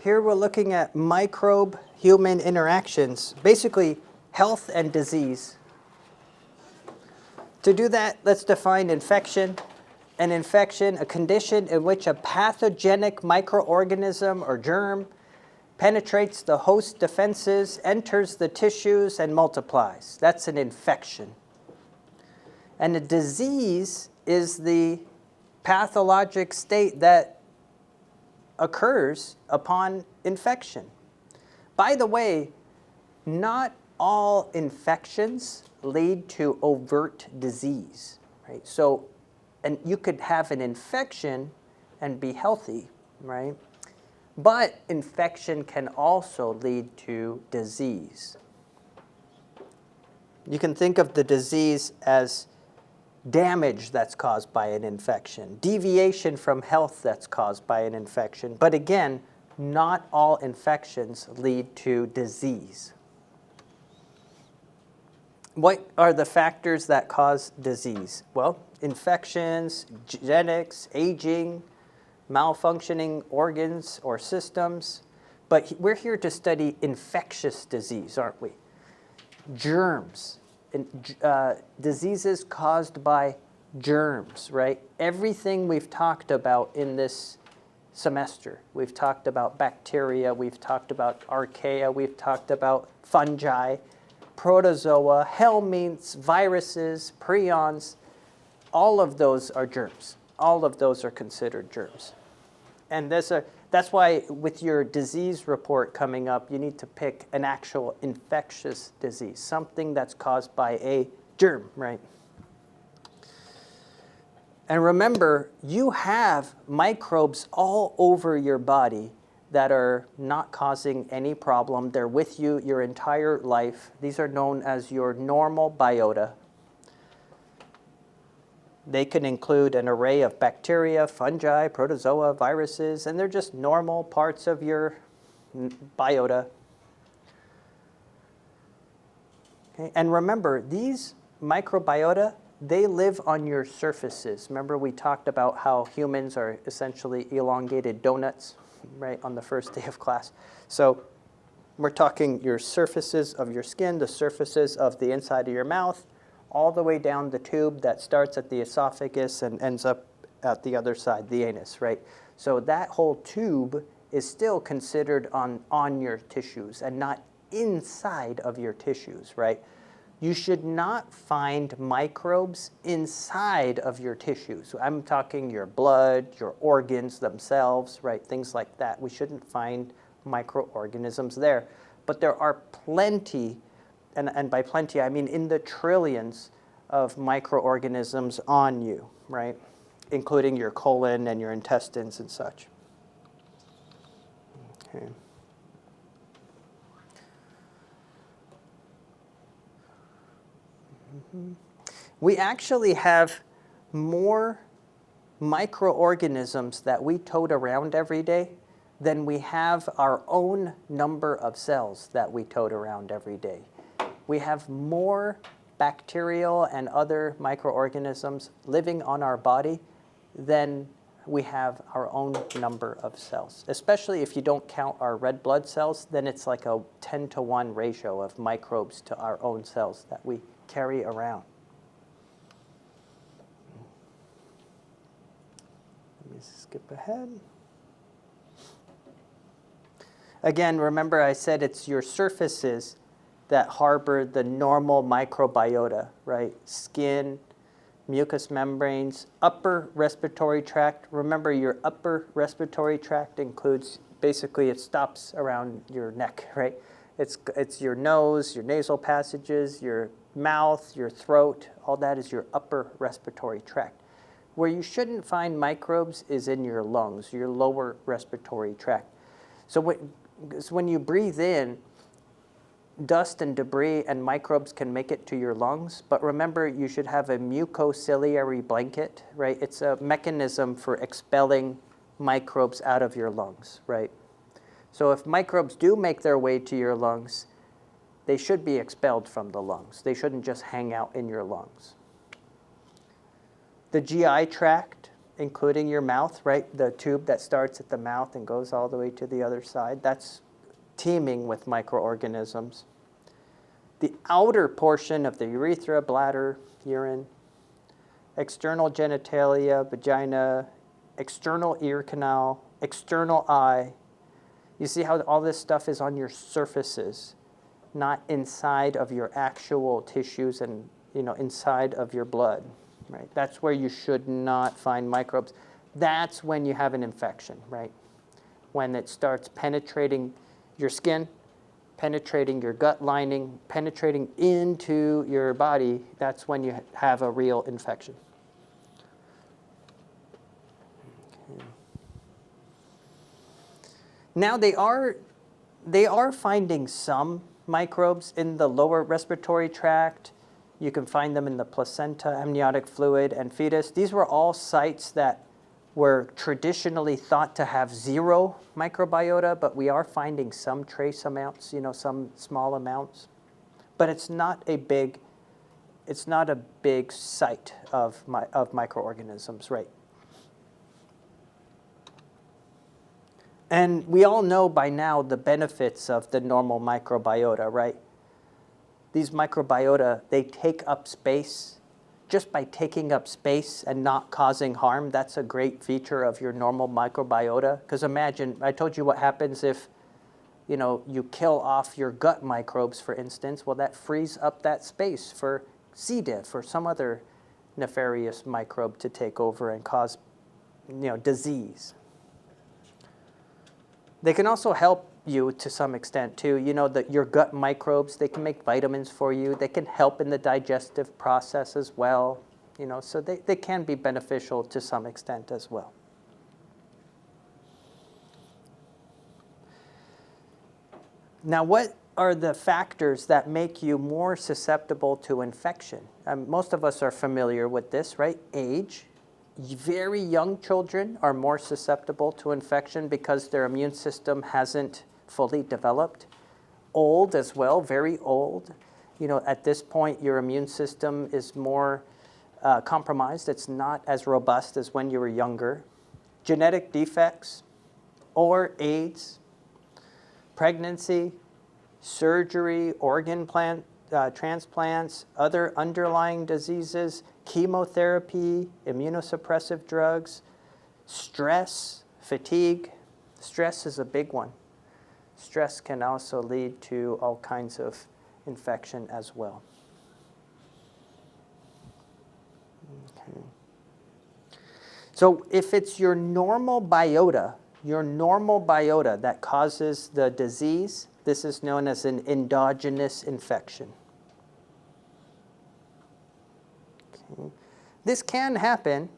here we're looking at microbe-human interactions, basically health and disease. To do that, let's define infection. An infection, a condition in which a pathogenic microorganism or germ penetrates the host defenses, enters the tissues, and multiplies. That's an infection. And a disease is the pathologic state that occurs upon infection. By the way, not all infections lead to overt disease, right? So, and you could have an infection and be healthy, right? But infection can also lead to disease. You can think of the disease as damage that's caused by an infection, deviation from health that's caused by an infection. But again, not all infections lead to disease. What are the factors that cause disease? Well, infections, genetics, aging, malfunctioning organs or systems. But we're here to study infectious disease, aren't we? Germs, diseases caused by germs, right? Everything we've talked about in this semester. We've talked about bacteria, we've talked about archaea, we've talked about fungi, protozoa, helminths, viruses, prions. All of those are germs. All of those are considered germs. And that's why with your disease report coming up, you need to pick an actual infectious disease, something that's caused by a germ, right? And remember, you have microbes all over your body that are not causing any problem. They're with you your entire life. These are known as your normal biota. They can include an array of bacteria, fungi, protozoa, viruses, and they're just normal parts of your biota. Okay? And remember, these microbiota, they live on your surfaces. Remember we talked about how humans are essentially elongated donuts, right, on the first day of class. So we're talking your surfaces of your skin, the surfaces of the inside of your mouth, all the way down the tube that starts at the esophagus and ends up at the other side, the anus, right? So that whole tube is still considered on your tissues and not inside of your tissues, right? You should not find microbes inside of your tissues. I'm talking your blood, your organs themselves, right? Things like that. We shouldn't find microorganisms there. But there are plenty, and by plenty I mean in the trillions of microorganisms on you, right? Including your colon and your intestines and such. Okay. We actually have more microorganisms that we tote around every day than we have our own number of cells that we tote around every day. We have more bacterial and other microorganisms living on our body than we have our own number of cells. Especially if you don't count our red blood cells, then it's like a 10-to-1 ratio of microbes to our own cells that we carry around. Let me skip ahead. Again, remember I said it's your surfaces that harbor the normal microbiota, right? Skin, mucous membranes, upper respiratory tract. Remember your upper respiratory tract includes, basically it stops around your neck, right? It's your nose, your nasal passages, your mouth, your throat, all that is your upper respiratory tract. Where you shouldn't find microbes is in your lungs, your lower respiratory tract. So when you breathe in, dust and debris and microbes can make it to your lungs, but remember you should have a mucociliary blanket, right? It's a mechanism for expelling microbes out of your lungs, right? So if microbes do make their way to your lungs, they should be expelled from the lungs. They shouldn't just hang out in your lungs. The GI tract including your mouth, right? The tube that starts at the mouth and goes all the way to the other side. That's teeming with microorganisms. The outer portion of the urethra, bladder, urine, external genitalia, vagina, external ear canal, external eye. You see how all this stuff is on your surfaces, not inside of your actual tissues and inside of your blood, right? That's where you should not find microbes. That's when you have an infection, right? When it starts penetrating your skin, penetrating your gut lining, penetrating into your body, that's when you have a real infection. Okay. Now they are finding some microbes in the lower respiratory tract. You can find them in the placenta, amniotic fluid, and fetus. These were all sites that were traditionally thought to have zero microbiota, but we are finding some trace amounts, some small amounts. But it's not a big site of microorganisms, right? And we all know by now the benefits of the normal microbiota, right? These microbiota, they take up space. Just by taking up space and not causing harm, that's a great feature of your normal microbiota. Because imagine, I told you what happens if you kill off your gut microbes, for instance. Well, that frees up that space for C. diff or some other nefarious microbe to take over and cause disease. They can also help you to some extent too. Your gut microbes, they can make vitamins for you. They can help in the digestive process as well. So they can be beneficial to some extent as well. Now, what are the factors that make you more susceptible to infection? Most of us are familiar with this, right? Age. Very young children are more susceptible to infection because their immune system hasn't fully developed. Old as well, very old. At this point, your immune system is more compromised. It's not as robust as when you were younger. Genetic defects or AIDS, pregnancy, surgery, organ transplants, other underlying diseases, chemotherapy, immunosuppressive drugs, stress, fatigue. Stress is a big one. Stress can also lead to all kinds of infection as well. Okay. So if it's your normal biota that causes the disease, this is known as an endogenous infection. Okay. This can happen,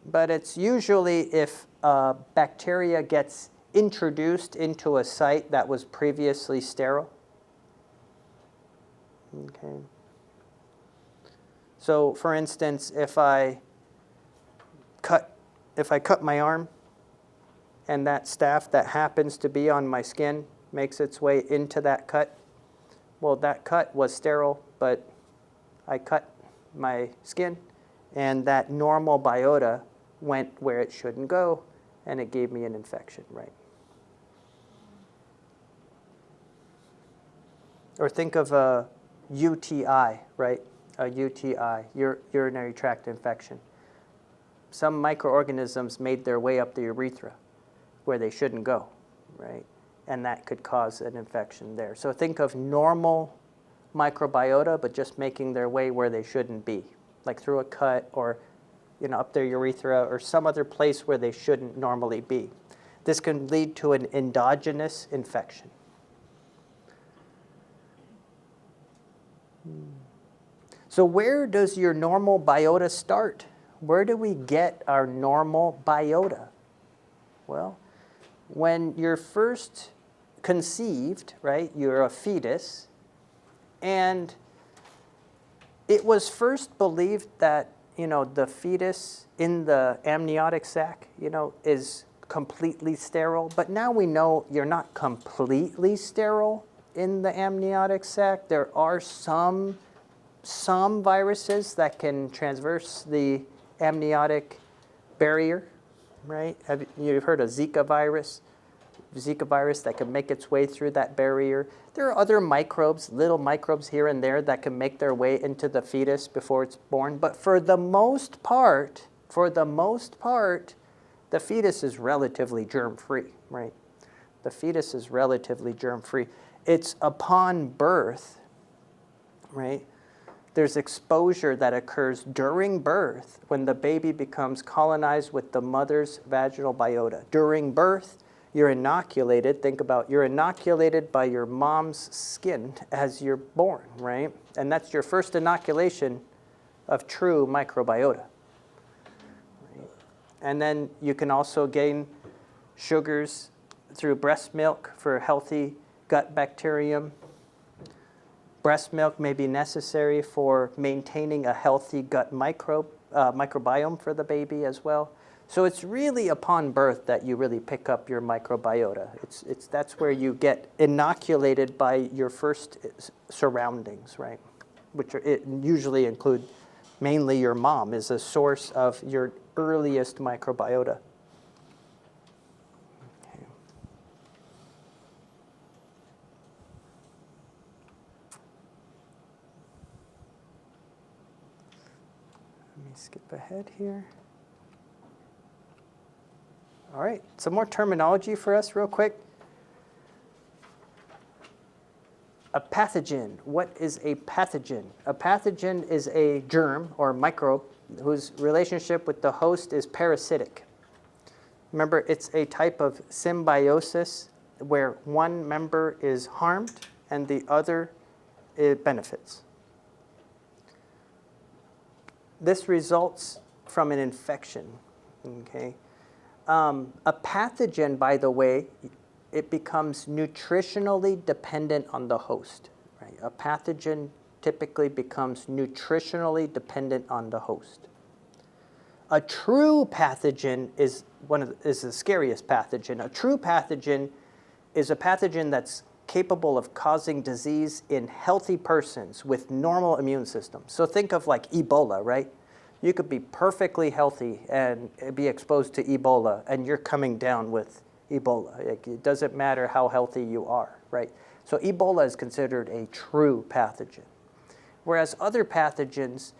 but it's usually if bacteria gets introduced into a site that was previously sterile. Okay. So, for instance, if I cut my arm, and that staph that happens to be on my skin makes its way into that cut, well, that cut was sterile, but I cut my skin, and that normal biota went where it shouldn't go, and it gave me an infection, right? Or think of a UTI, right? A UTI, urinary tract infection. Some microorganisms made their way up the urethra where they shouldn't go, right? And that could cause an infection there. So think of normal microbiota, but just making their way where they shouldn't be, like through a cut or up their urethra or some other place where they shouldn't normally be. This can lead to an endogenous infection. So where does your normal biota start? Where do we get our normal biota? Well, when you're first conceived, right, you're a fetus, and it was first believed that, the fetus in the amniotic sac, is completely sterile. But now we know you're not completely sterile in the amniotic sac. There are some viruses that can traverse the amniotic barrier, right? You've heard of Zika virus? Zika virus that can make its way through that barrier. There are other microbes, little microbes here and there that can make their way into the fetus before it's born. But for the most part, the fetus is relatively germ-free, right? The fetus is relatively germ-free. It's upon birth, right? There's exposure that occurs during birth when the baby becomes colonized with the mother's vaginal biota. During birth, you're inoculated. Think about, you're inoculated by your mom's skin as you're born, right? And that's your first inoculation of true microbiota. Right? And then you can also gain sugars through breast milk for healthy gut bacterium. Breast milk may be necessary for maintaining a healthy gut microbiome for the baby as well. So it's really upon birth that you really pick up your microbiota. That's where you get inoculated by your first surroundings, right? Which usually include mainly your mom is a source of your earliest microbiota. Okay. Let me skip ahead here. All right, some more terminology for us real quick. A pathogen. What is a pathogen? A pathogen is a germ or microbe whose relationship with the host is parasitic. Remember, it's a type of symbiosis where one member is harmed and the other benefits. This results from an infection, okay? A pathogen, by the way, it becomes nutritionally dependent on the host. Right? A pathogen typically becomes nutritionally dependent on the host. A true pathogen is the scariest pathogen. A true pathogen is a pathogen that's capable of causing disease in healthy persons with normal immune systems. So think of like Ebola, right? You could be perfectly healthy and be exposed to Ebola, and you're coming down with Ebola. It doesn't matter how healthy you are, right? So Ebola is considered a true pathogen. Whereas other pathogens,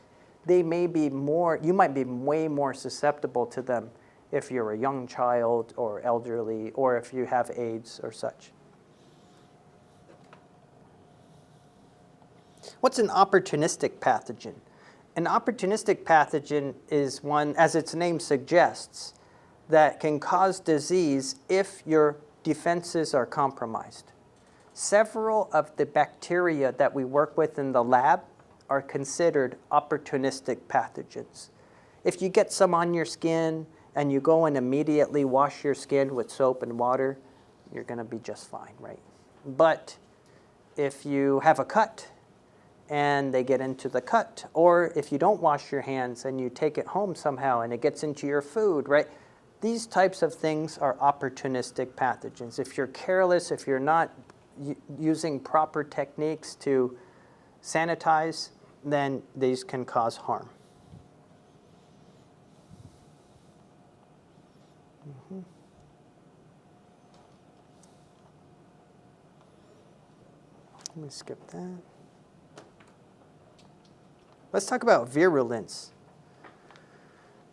they may be more, you might be way more susceptible to them if you're a young child or elderly, or if you have AIDS or such. What's an opportunistic pathogen? An opportunistic pathogen is one, as its name suggests, that can cause disease if your defenses are compromised. Several of the bacteria that we work with in the lab are considered opportunistic pathogens. If you get some on your skin and you go and immediately wash your skin with soap and water, you're going to be just fine, right? But if you have a cut, and they get into the cut, or if you don't wash your hands and you take it home somehow and it gets into your food, right? These types of things are opportunistic pathogens. If you're careless, if you're not using proper techniques to sanitize, then these can cause harm. Let me skip that. Let's talk about virulence.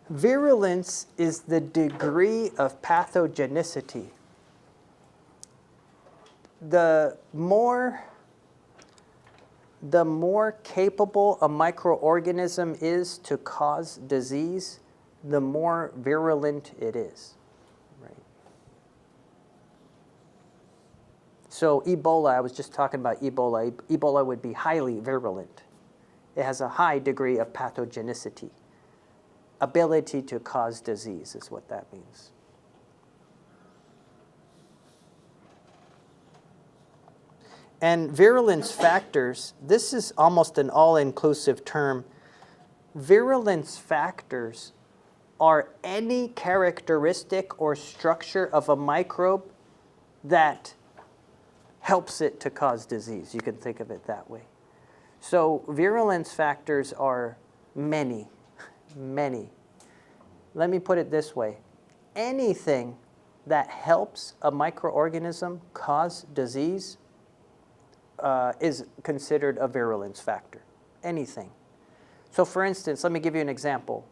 Virulence is the degree of pathogenicity. The more capable a microorganism is to cause disease, the more virulent it is. Right? So Ebola, I was just talking about Ebola. Ebola would be highly virulent. It has a high degree of pathogenicity. Ability to cause disease is what that means. And virulence factors, this is almost an all-inclusive term. Virulence factors are any characteristic or structure of a microbe that helps it to cause disease. You can think of it that way. So virulence factors are many. let me put it this way. Anything that helps a microorganism cause disease is considered a virulence factor. Anything. So for instance, let me give you an example.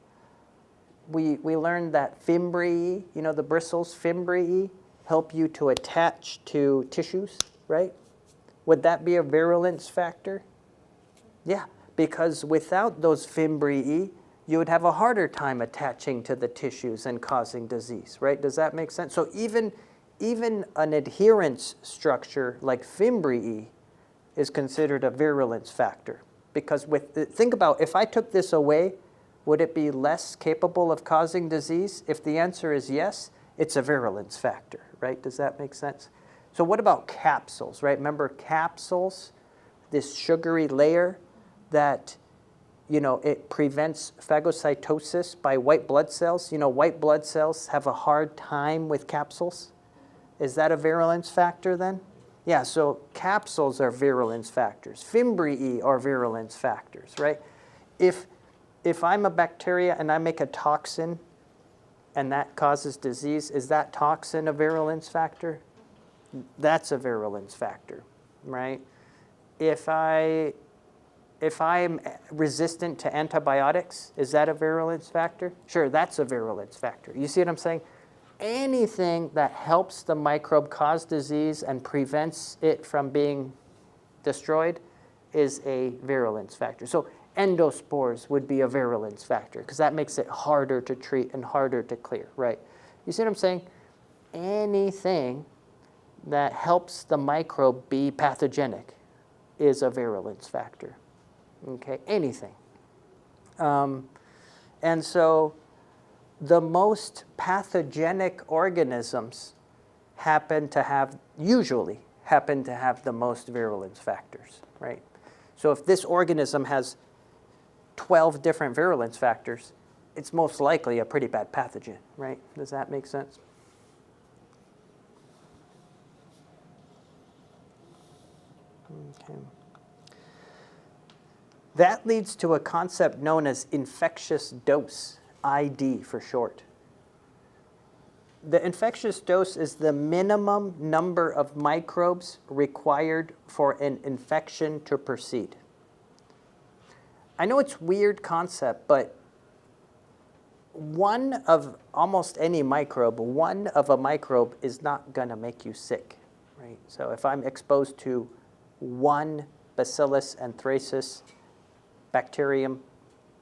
We learned that fimbriae, you know the bristles, fimbriae, help you to attach to tissues, right? Would that be a virulence factor? Yeah, because without those fimbriae, you would have a harder time attaching to the tissues and causing disease, right? Does that make sense? So even an adherence structure like fimbriae is considered a virulence factor. Because think about, if I took this away, would it be less capable of causing disease? If the answer is yes, it's a virulence factor, right? Does that make sense? So what about capsules, right? Remember capsules, this sugary layer that, you know, it prevents phagocytosis by white blood cells. You know, white blood cells have a hard time with capsules. Is that a virulence factor then? Yeah, so capsules are virulence factors. Fimbriae are virulence factors, right? If I'm a bacteria and I make a toxin and that causes disease, is that toxin a virulence factor? That's a virulence factor, right? If I'm resistant to antibiotics, is that a virulence factor? Sure, that's a virulence factor. You see what I'm saying? Anything that helps the microbe cause disease and prevents it from being destroyed is a virulence factor. So endospores would be a virulence factor because that makes it harder to treat and harder to clear, right? You see what I'm saying? Anything that helps the microbe be pathogenic is a virulence factor, okay? Anything. And so the most pathogenic organisms usually happen to have the most virulence factors, right? So if this organism has 12 different virulence factors, it's most likely a pretty bad pathogen, right? Does that make sense? Okay. That leads to a concept known as infectious dose, ID for short. The infectious dose is the minimum number of microbes required for an infection to proceed. I know it's a weird concept, but one of almost any microbe, one of a microbe is not going to make you sick, right? So if I'm exposed to one Bacillus anthracis bacterium,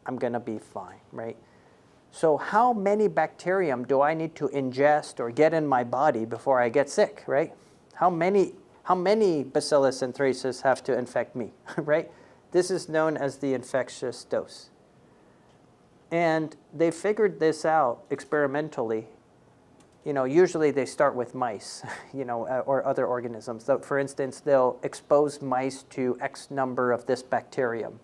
I'm going to be fine, right? So how many bacterium do I need to ingest or get in my body before I get sick, right? How many Bacillus anthracis have to infect me, right? This is known as the infectious dose. And they figured this out experimentally. You know, usually they start with mice, you know, or other organisms. So for instance, they'll expose mice to X number of this bacterium.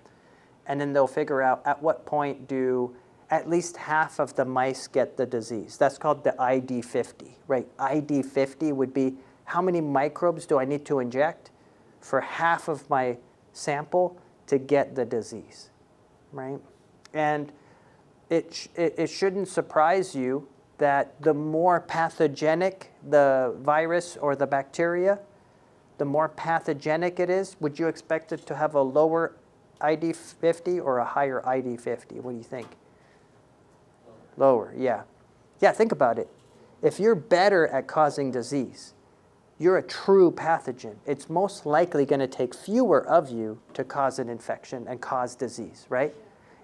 And then they'll figure out at what point do at least half of the mice get the disease. That's called the ID50, right? ID50 would be how many microbes do I need to inject for half of my sample to get the disease, right? And it shouldn't surprise you that the more pathogenic the virus or the bacteria, the more pathogenic it is. Would you expect it to have a lower ID50 or a higher ID50? What do you think? Lower, yeah. Yeah, think about it. If you're better at causing disease, you're a true pathogen. It's most likely going to take fewer of you to cause an infection and cause disease, right?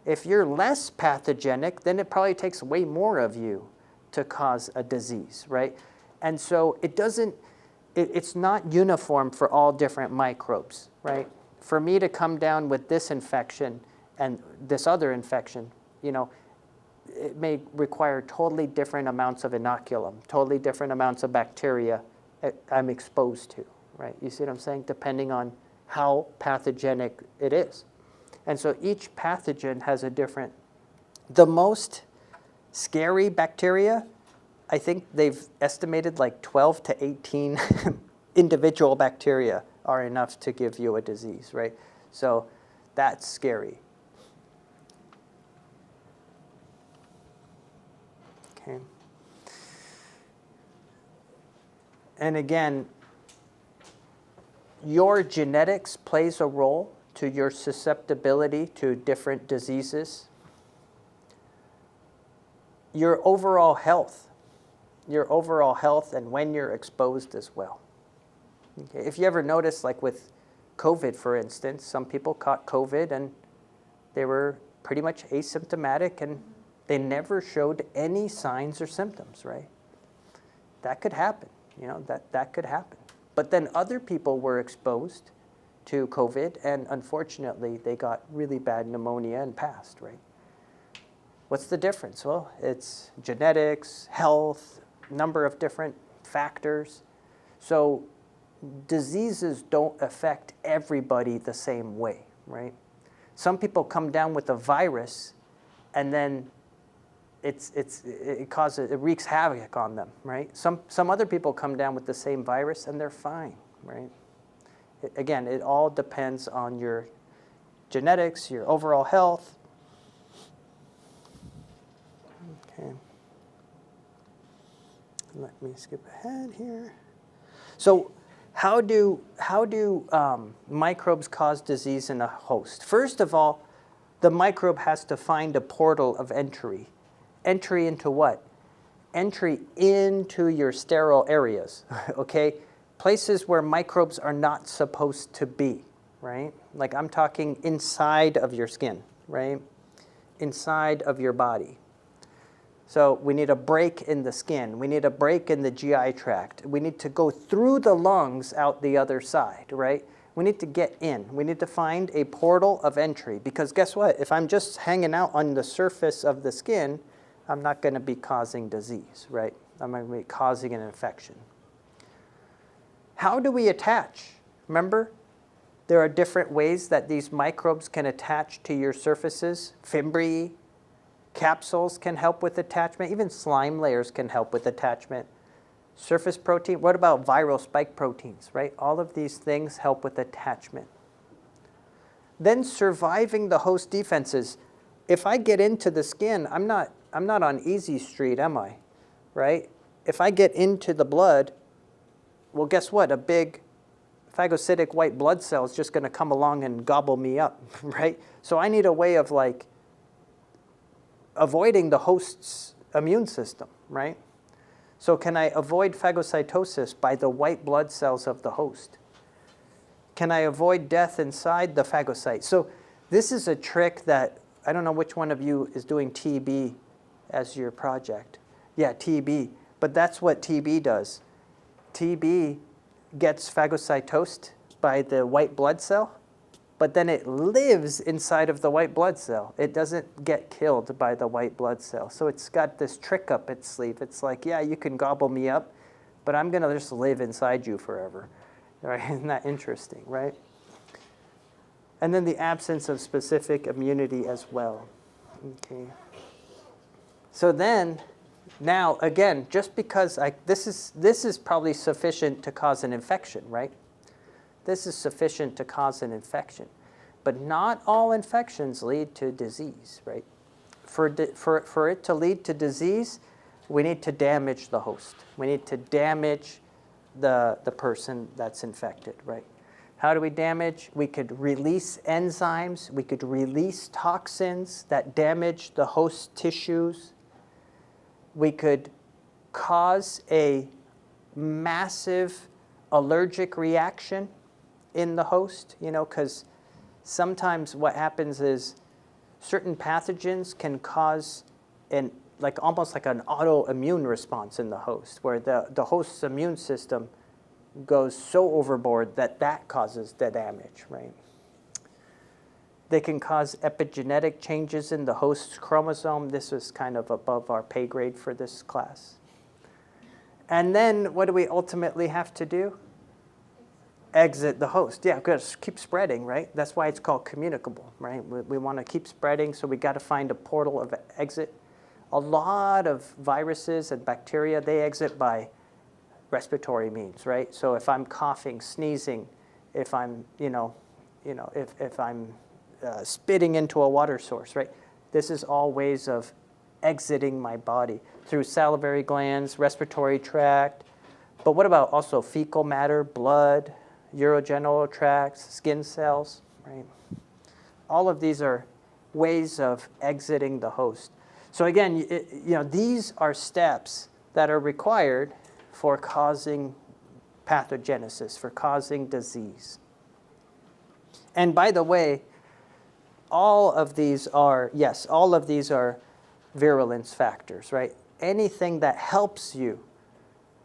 If you're less pathogenic, then it probably takes way more of you to cause a disease, right? And so it's not uniform for all different microbes, right? For me to come down with this infection and this other infection, you know, it may require totally different amounts of inoculum, totally different amounts of bacteria I'm exposed to, right? You see what I'm saying? Depending on how pathogenic it is. And so each pathogen has a different, the most scary bacteria, I think they've estimated like 12 to 18 individual bacteria are enough to give you a disease, right? So that's scary. Okay. And again, your genetics plays a role to your susceptibility to different diseases. Your overall health and when you're exposed as well. Okay. If you ever notice, like with COVID, for instance, some people caught COVID and they were pretty much asymptomatic and they never showed any signs or symptoms, right? That could happen, that could happen. But then other people were exposed to COVID and unfortunately they got really bad pneumonia and passed, right? What's the difference? Well, it's genetics, health, number of different factors. So diseases don't affect everybody the same way, right? Some people come down with a virus and then it wreaks havoc on them, right? Some other people come down with the same virus and they're fine, right? Again, it all depends on your genetics, your overall health. Okay. Let me skip ahead here. So how do microbes cause disease in a host? First of all, the microbe has to find a portal of entry. Entry into what? Entry into your sterile areas, okay? Places where microbes are not supposed to be, right? Like I'm talking inside of your skin, right? Inside of your body. So we need a break in the skin. We need a break in the GI tract. We need to go through the lungs out the other side, right? We need to get in. We need to find a portal of entry because guess what? If I'm just hanging out on the surface of the skin, I'm not going to be causing disease, right? I'm going to be causing an infection. How do we attach? Remember, there are different ways that these microbes can attach to your surfaces. Fimbriae, capsules can help with attachment. Even slime layers can help with attachment. Surface protein, what about viral spike proteins, right? All of these things help with attachment. Then surviving the host defenses. If I get into the skin, I'm not on easy street, am I? Right? If I get into the blood, well, guess what? A big phagocytic white blood cell is just going to come along and gobble me up, right? So I need a way of like avoiding the host's immune system, right? So can I avoid phagocytosis by the white blood cells of the host? Can I avoid death inside the phagocyte? So this is a trick that, I don't know which one of you is doing TB as your project. Yeah, TB. But that's what TB does. TB gets phagocytosed by the white blood cell, but then it lives inside of the white blood cell. It doesn't get killed by the white blood cell. So it's got this trick up its sleeve. It's like, yeah, you can gobble me up, but I'm going to just live inside you forever. Right? Isn't that interesting, right? And then the absence of specific immunity as well. Okay. So then, now again, just because this is probably sufficient to cause an infection, right? This is sufficient to cause an infection. But not all infections lead to disease, right? For it to lead to disease, we need to damage the host. We need to damage the person that's infected, right? How do we damage? We could release enzymes. We could release toxins that damage the host tissues. We could cause a massive allergic reaction in the host, because sometimes what happens is certain pathogens can cause almost like an autoimmune response in the host, where the host's immune system goes so overboard that causes the damage, right? They can cause epigenetic changes in the host's chromosome. This was kind of above our pay grade for this class. And then what do we ultimately have to do? Exit the host. Yeah, good. Keep spreading, right? That's why it's called communicable, right? We want to keep spreading, so we got to find a portal of exit. A lot of viruses and bacteria, they exit by respiratory means, right? So if I'm coughing, sneezing, if I'm, if I'm spitting into a water source, right? This is all ways of exiting my body through salivary glands, respiratory tract. But what about also fecal matter, blood, urogenital tracts, skin cells, right? All of these are ways of exiting the host. So again, these are steps that are required for causing pathogenesis, for causing disease. And by the way, all of these are virulence factors, right? Anything that helps you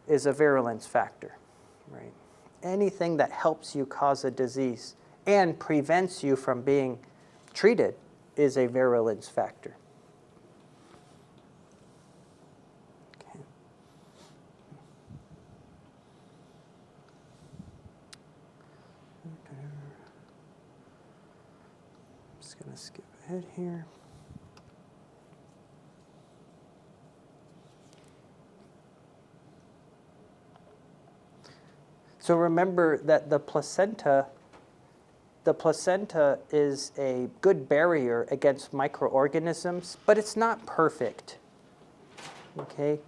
is a virulence factor, right? Anything that helps you cause a disease and prevents you from being treated is a virulence factor. Okay. I'm just going to skip ahead here. So remember that the placenta is a good barrier against microorganisms, but it's not perfect. Okay?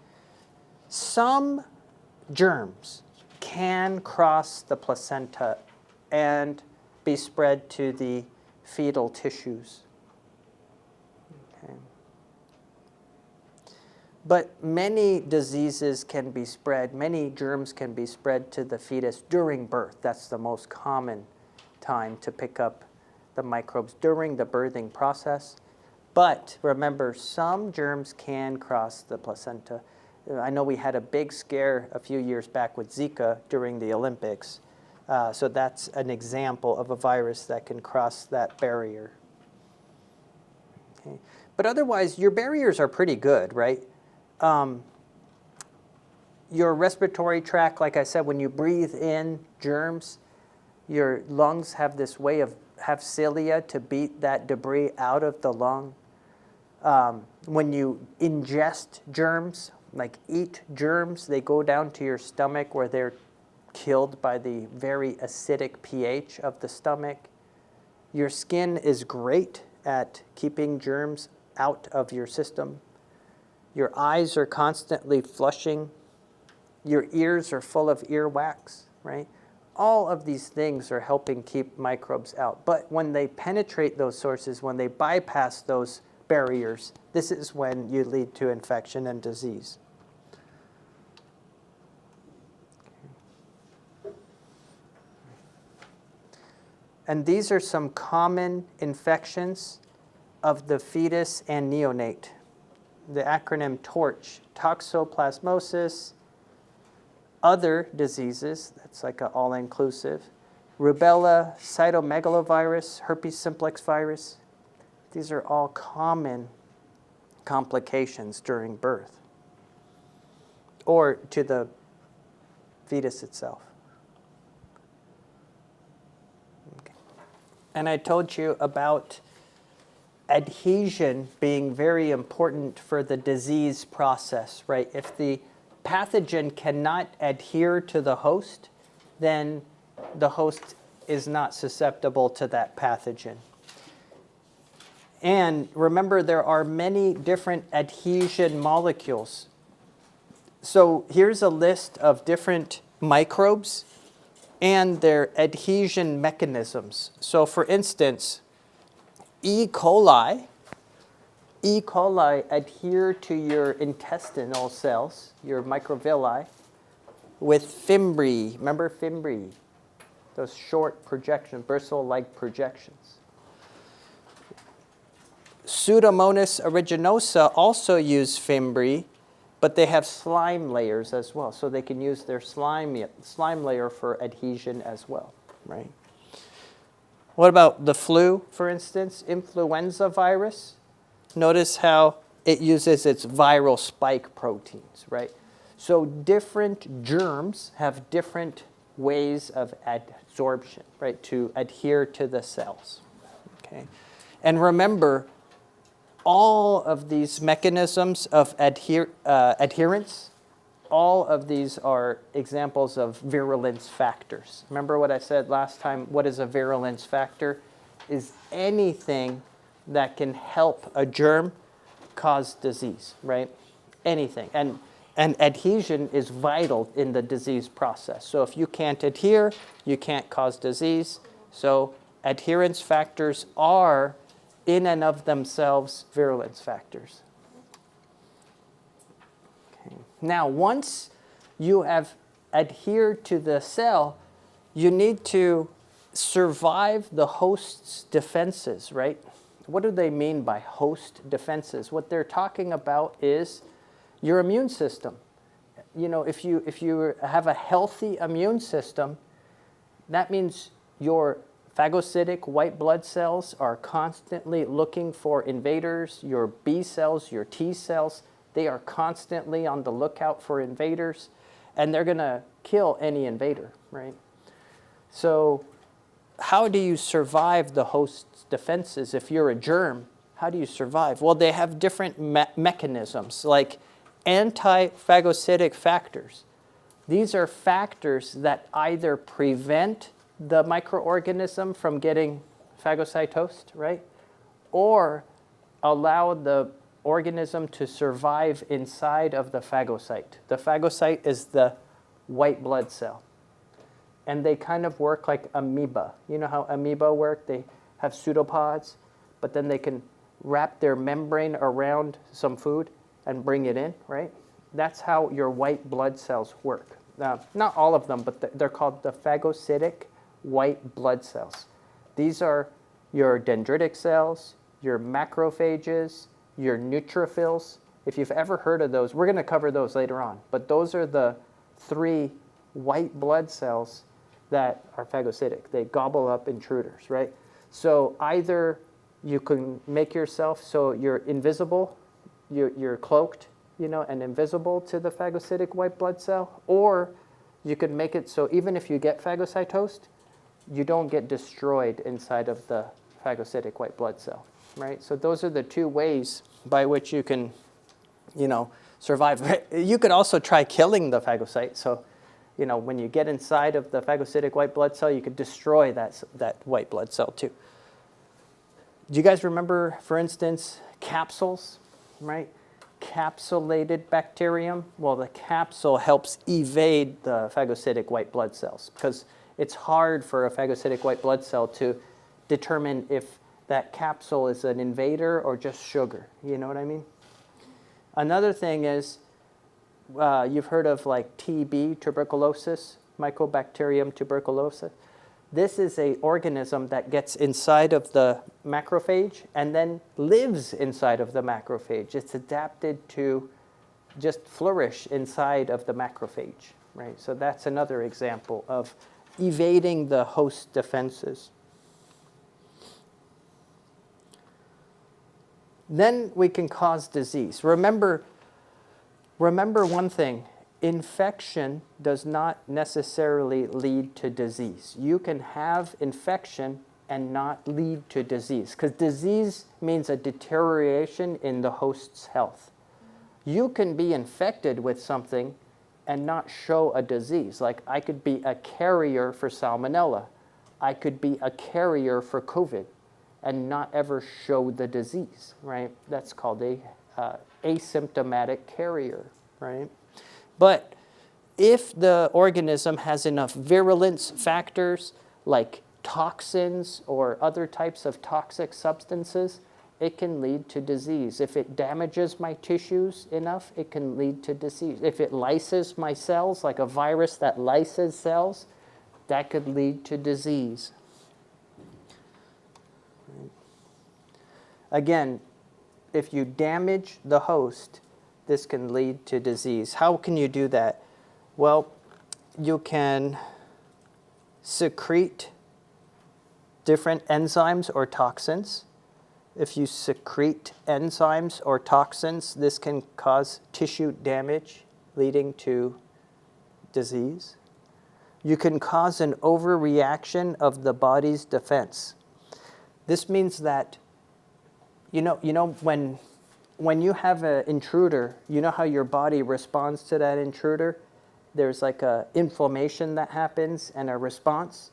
Some germs can cross the placenta and be spread to the fetal tissues. Okay? But many diseases can be spread, many germs can be spread to the fetus during birth. That's the most common time to pick up the microbes during the birthing process. But remember, some germs can cross the placenta. I know we had a big scare a few years back with Zika during the Olympics. So that's an example of a virus that can cross that barrier. Okay. But otherwise, your barriers are pretty good, right? Your respiratory tract, like I said, when you breathe in germs, your lungs have this way of have cilia to beat that debris out of the lung. When you ingest germs, like eat germs, they go down to your stomach where they're killed by the very acidic pH of the stomach. Your skin is great at keeping germs out of your system. Your eyes are constantly flushing. Your ears are full of earwax, right? All of these things are helping keep microbes out. But when they penetrate those sources, when they bypass those barriers, this is when you lead to infection and disease. And these are some common infections of the fetus and neonate. The acronym TORCH, toxoplasmosis, other diseases, that's like an all-inclusive, rubella, cytomegalovirus, herpes simplex virus. These are all common complications during birth or to the fetus itself. Okay. And I told you about adhesion being very important for the disease process, right? If the pathogen cannot adhere to the host, then the host is not susceptible to that pathogen. And remember, there are many different adhesion molecules. So here's a list of different microbes and their adhesion mechanisms. So for instance, E. coli adhere to your intestinal cells, your microvilli, with fimbriae. Remember fimbriae? Those short projections, bristle-like projections. Pseudomonas aeruginosa also use fimbriae, but they have slime layers as well. So they can use their slime layer for adhesion as well, right? What about the flu, for instance? Influenza virus. Notice how it uses its viral spike proteins, right? So different germs have different ways of adsorption, right, to adhere to the cells. Okay? And remember, all of these mechanisms of adherence, all of these are examples of virulence factors. Remember what I said last time? What is a virulence factor? Is anything that can help a germ cause disease, right? Anything. And adhesion is vital in the disease process. So if you can't adhere, you can't cause disease. So adherence factors are, in and of themselves, virulence factors. Okay. Now, once you have adhered to the cell, you need to survive the host's defenses, right? What do they mean by host defenses? What they're talking about is your immune system. You know, if you have a healthy immune system, that means your phagocytic white blood cells are constantly looking for invaders. Your B cells, your T cells, they are constantly on the lookout for invaders, and they're going to kill any invader, right? So how do you survive the host's defenses? If you're a germ, how do you survive? Well, they have different mechanisms, like antiphagocytic factors. These are factors that either prevent the microorganism from getting phagocytosed, right? Or allow the organism to survive inside of the phagocyte. The phagocyte is the white blood cell. And they kind of work like amoeba. You know how amoeba work? They have pseudopods, but then they can wrap their membrane around some food and bring it in, right? That's how your white blood cells work. Not all of them, but they're called the phagocytic white blood cells. These are your dendritic cells, your macrophages, your neutrophils. If you've ever heard of those, we're going to cover those later on. But those are the 3 white blood cells that are phagocytic. They gobble up intruders, right? So either you can make yourself so you're invisible, you're cloaked, you know, and invisible to the phagocytic white blood cell, or you could make it so even if you get phagocytosed, you don't get destroyed inside of the phagocytic white blood cell, right? So those are the 2 ways by which you can, you know, survive. You could also try killing the phagocyte. So, you know, when you get inside of the phagocytic white blood cell, you could destroy that white blood cell too. Do you guys remember, for instance, capsules, right? Capsulated bacterium. Well, the capsule helps evade the phagocytic white blood cells because it's hard for a phagocytic white blood cell to determine if that capsule is an invader or just sugar. You know what I mean? Another thing is, you've heard of like TB, tuberculosis, Mycobacterium tuberculosis. This is an organism that gets inside of the macrophage and then lives inside of the macrophage. It's adapted to just flourish inside of the macrophage, right? So that's another example of evading the host defenses. Then we can cause disease. Remember one thing. Infection does not necessarily lead to disease. You can have infection and not lead to disease, because disease means a deterioration in the host's health. You can be infected with something and not show a disease. Like I could be a carrier for salmonella. I could be a carrier for COVID and not ever show the disease, right? That's called a asymptomatic carrier, right? But if the organism has enough virulence factors like toxins or other types of toxic substances, it can lead to disease. If it damages my tissues enough, it can lead to disease. If it lyses my cells, like a virus that lyses cells, that could lead to disease. Again, if you damage the host, this can lead to disease. How can you do that? Well, you can secrete different enzymes or toxins. If you secrete enzymes or toxins, this can cause tissue damage, leading to disease. You can cause an overreaction of the body's defense. This means that, you know, when you have an intruder, you know how your body responds to that intruder? There's like a inflammation that happens and a response.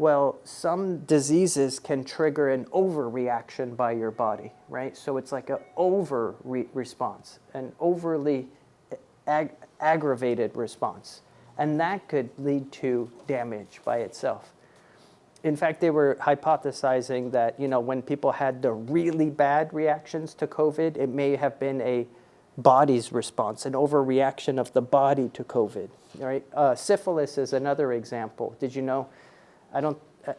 Well, some diseases can trigger an overreaction by your body, right? So it's like an response, an overly aggravated response. And that could lead to damage by itself. In fact, they were hypothesizing that, when people had the really bad reactions to COVID, it may have been a body's response, an overreaction of the body to COVID, right? Syphilis is another example. Did you know?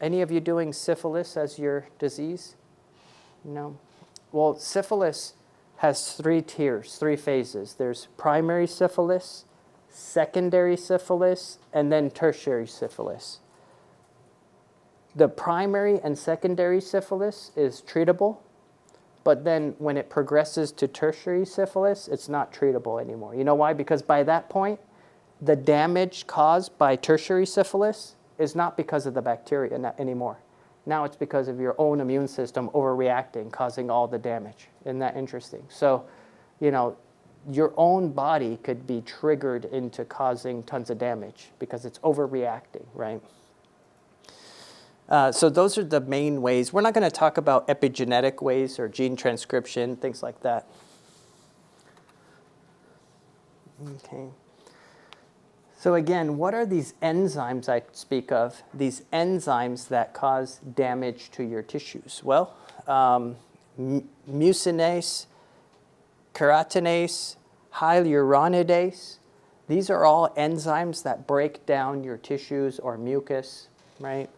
Any of you doing syphilis as your disease? No? Well, syphilis has 3 tiers, 3 phases. There's primary syphilis, secondary syphilis, and then tertiary syphilis. The primary and secondary syphilis is treatable, but then when it progresses to tertiary syphilis, it's not treatable anymore. You know why? Because by that point, the damage caused by tertiary syphilis is not because of the bacteria anymore. Now it's because of your own immune system overreacting, causing all the damage. Isn't that interesting? So, your own body could be triggered into causing tons of damage because it's overreacting, right? So those are the main ways. We're not going to talk about epigenetic ways or gene transcription, things like that. Okay. So again, what are these enzymes I speak of? These enzymes that cause damage to your tissues. Well, Mucinase, Keratinase, Hyaluronidase, these are all enzymes that break down your tissues or mucus, right?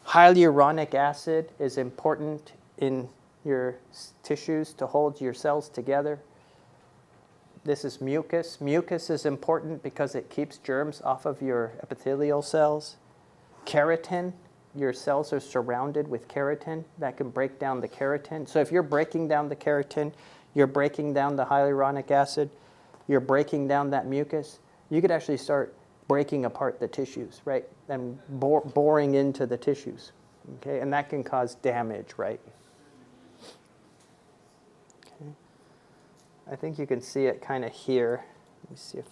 Hyaluronic acid is important in your tissues to hold your cells together. This is mucus. Mucus is important because it keeps germs off of your epithelial cells. Keratin, your cells are surrounded with keratin that can break down the keratin. So if you're breaking down the keratin, you're breaking down the hyaluronic acid, you're breaking down that mucus, you could actually start breaking apart the tissues, right? And boring into the tissues, okay? And that can cause damage, right? Okay. I think you can see it kind of here. Let me see if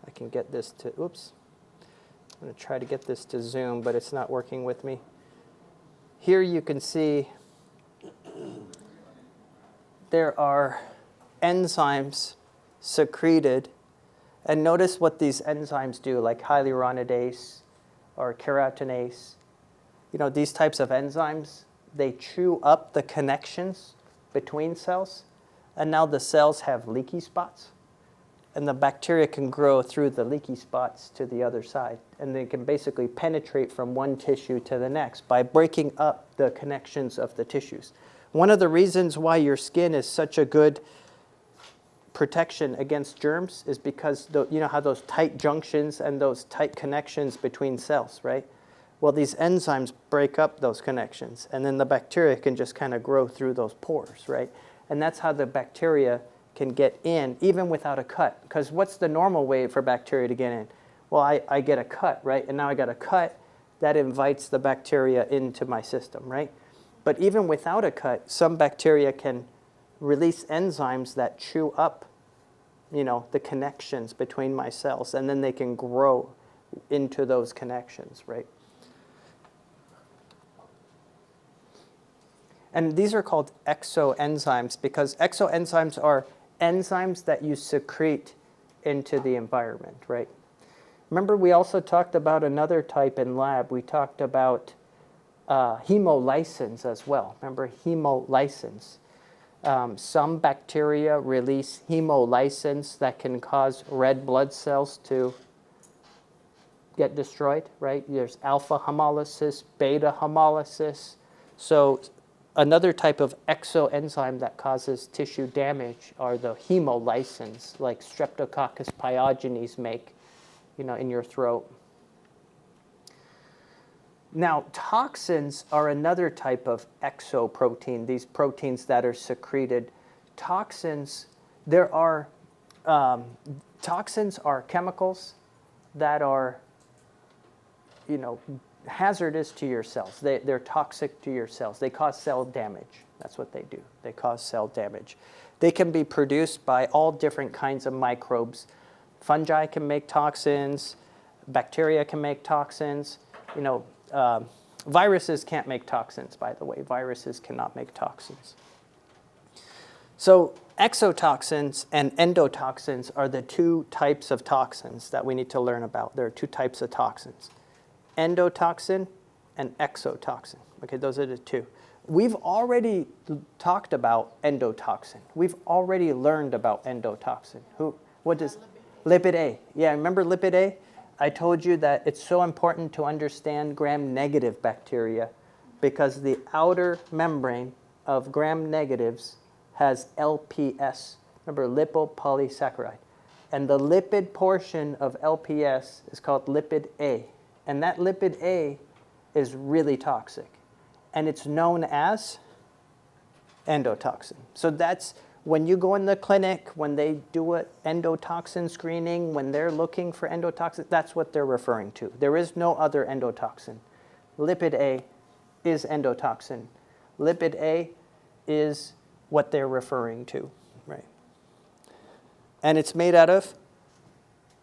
I can get this to, oops. I'm going to try to get this to zoom, but it's not working with me. Here you can see there are enzymes secreted. And notice what these enzymes do, like hyaluronidase or keratinase. These types of enzymes, they chew up the connections between cells. And now the cells have leaky spots. And the bacteria can grow through the leaky spots to the other side. And they can basically penetrate from one tissue to the next by breaking up the connections of the tissues. One of the reasons why your skin is such a good protection against germs is because you know how those tight junctions and those tight connections between cells, right? Well, these enzymes break up those connections, and then the bacteria can just kind of grow through those pores, right? And that's how the bacteria can get in, even without a cut. Because what's the normal way for bacteria to get in? Well, I get a cut, right? And now I got a cut that invites the bacteria into my system, right? But even without a cut, some bacteria can release enzymes that chew up, the connections between my cells, and then they can grow into those connections, right? And these are called exoenzymes because exoenzymes are enzymes that you secrete into the environment, right? Remember, we also talked about another type in lab. We talked about hemolysins as well. Remember hemolysins? Some bacteria release hemolysins that can cause red blood cells to get destroyed, right? There's alpha hemolysis, beta hemolysis. So another type of exoenzyme that causes tissue damage are the hemolysins, like Streptococcus pyogenes make, in your throat. Now, toxins are another type of exoprotein, these proteins that are secreted. Toxins are chemicals that are, hazardous to your cells. They're toxic to your cells. They cause cell damage. That's what they do. They cause cell damage. They can be produced by all different kinds of microbes. Fungi can make toxins. Bacteria can make toxins. Viruses can't make toxins, by the way. Viruses cannot make toxins. So exotoxins and endotoxins are the two types of toxins that we need to learn about. There are two types of toxins, endotoxin and exotoxin. Okay, those are the two. We've already talked about endotoxin. We've already learned about endotoxin. What does lipid A? Yeah, remember lipid A? I told you that it's so important to understand gram-negative bacteria because the outer membrane of gram-negatives has LPS. Remember, lipopolysaccharide. And the lipid portion of LPS is called lipid A. And that lipid A is really toxic. And it's known as endotoxin. So that's when you go in the clinic, when they do an endotoxin screening, when they're looking for endotoxin, that's what they're referring to. There is no other endotoxin. Lipid A is endotoxin. Lipid A is what they're referring to, right? And it's made out of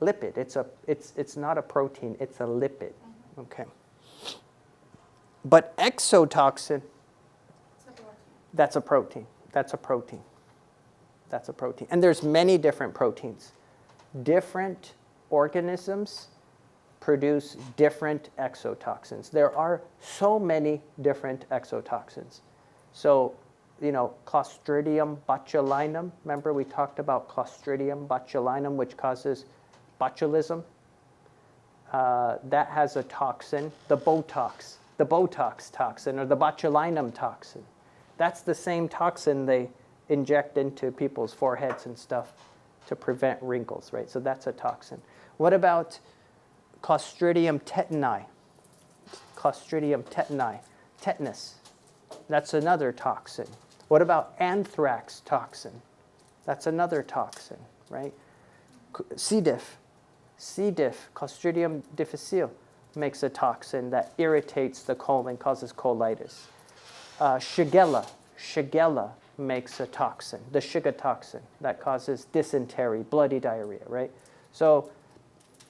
lipid. It's not a protein, it's a lipid, okay? But exotoxin, that's a protein. That's a protein. That's a protein. And there's many different proteins. Different organisms produce different exotoxins. There are so many different exotoxins. So, Clostridium botulinum. Remember we talked about Clostridium botulinum, which causes botulism. That has a toxin, the Botox toxin or the botulinum toxin. That's the same toxin they inject into people's foreheads and stuff to prevent wrinkles, right? So that's a toxin. What about Clostridium tetani? Clostridium tetani, tetanus. That's another toxin. What about anthrax toxin? That's another toxin, right? C. diff, Clostridium difficile, makes a toxin that irritates the colon, causes colitis. Shigella makes a toxin, the Shiga toxin, that causes dysentery, bloody diarrhea, right? So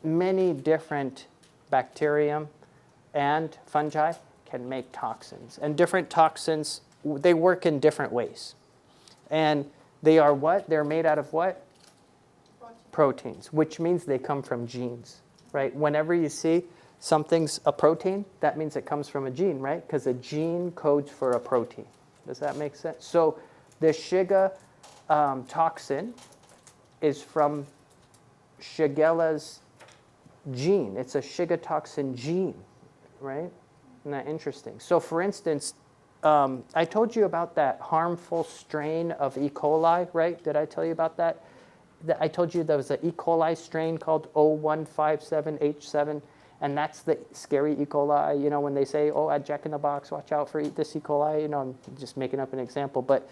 many different bacterium and fungi can make toxins. And different toxins, they work in different ways. And they are what? They're made out of what? Proteins, which means they come from genes, right? Whenever you see something's a protein, that means it comes from a gene, right? Because a gene codes for a protein. Does that make sense? So the Shiga toxin is from Shigella's gene. It's a Shiga toxin gene, right? Isn't that interesting? So for instance, I told you about that harmful strain of E. coli, right? Did I tell you about that? I told you there was an E. coli strain called O157H7. And that's the scary E. coli, when they say, at Jack in the Box, watch out for this E. coli, I'm just making up an example. But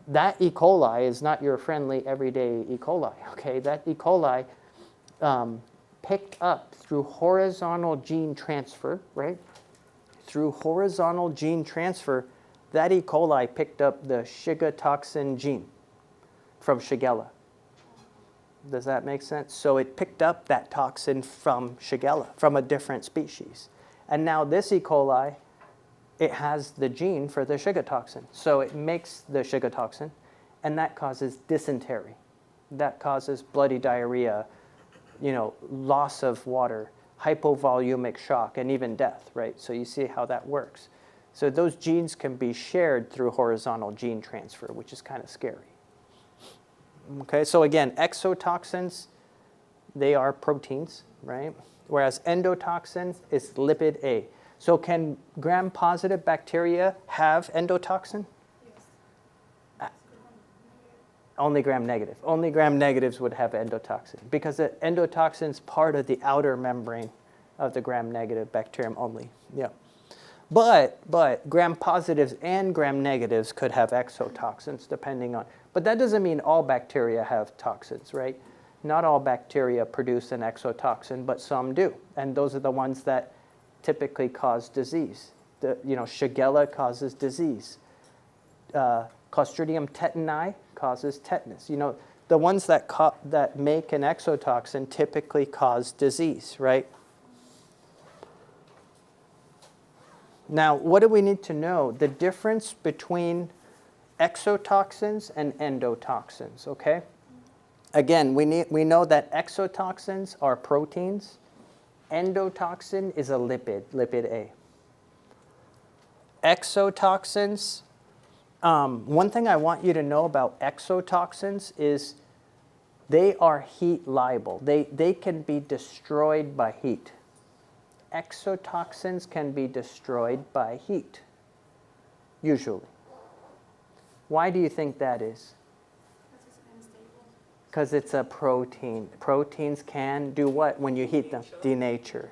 that E. coli is not your friendly everyday E. coli, okay? That E. coli picked up through horizontal gene transfer, right? Through horizontal gene transfer, that E. coli picked up the Shiga toxin gene from Shigella. Does that make sense? So it picked up that toxin from Shigella, from a different species. And now this E. coli, it has the gene for the Shiga toxin. So it makes the Shiga toxin, and that causes dysentery. That causes bloody diarrhea, loss of water, hypovolumic shock, and even death, right? So you see how that works. So those genes can be shared through horizontal gene transfer, which is kind of scary. Okay, so again, exotoxins, they are proteins, right? Whereas endotoxin is lipid A. So can gram-positive bacteria have endotoxin? Yes. Only gram-negative. Only gram-negatives would have endotoxin because the endotoxin is part of the outer membrane of the gram-negative bacterium only. Yeah. But gram-positives and gram-negatives could have exotoxins depending on. But that doesn't mean all bacteria have toxins, right? Not all bacteria produce an exotoxin, but some do. And those are the ones that typically cause disease. Shigella causes disease. Clostridium tetani causes tetanus. The ones that make an exotoxin typically cause disease, right? Now, what do we need to know? The difference between exotoxins and endotoxins, okay? Again, we know that exotoxins are proteins. Endotoxin is a lipid, lipid A. Exotoxins, one thing I want you to know about exotoxins is they are heat liable. They can be destroyed by heat. Exotoxins can be destroyed by heat, usually. Why do you think that is? Because it's a protein. Proteins can do what when you heat them? Denature.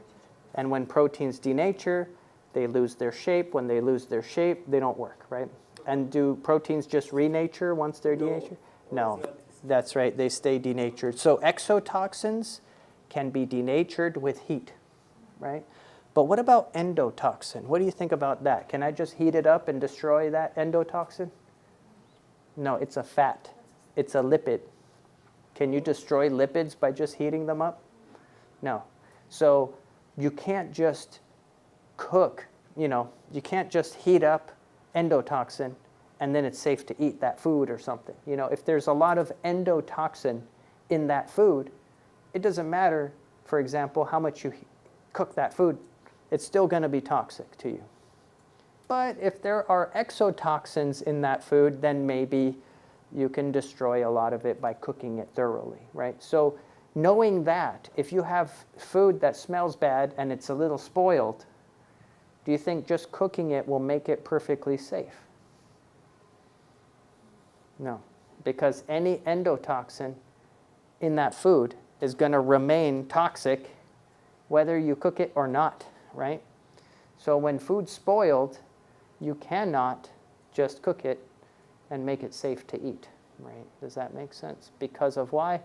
And when proteins denature, they lose their shape. When they lose their shape, they don't work, right? And do proteins just renature once they're denatured? No, that's right. They stay denatured. So exotoxins can be denatured with heat, right? But what about endotoxin? What do you think about that? Can I just heat it up and destroy that endotoxin? No, it's a fat. It's a lipid. Can you destroy lipids by just heating them up? No. So you can't just cook, you can't just heat up endotoxin and then it's safe to eat that food or something. If there's a lot of endotoxin in that food, it doesn't matter, for example, how much you cook that food. It's still going to be toxic to you. But if there are exotoxins in that food, then maybe you can destroy a lot of it by cooking it thoroughly, right? So knowing that, if you have food that smells bad and it's a little spoiled, do you think just cooking it will make it perfectly safe? No, because any endotoxin in that food is going to remain toxic whether you cook it or not, right? So when food's spoiled, you cannot just cook it and make it safe to eat, right? Does that make sense? Because of why?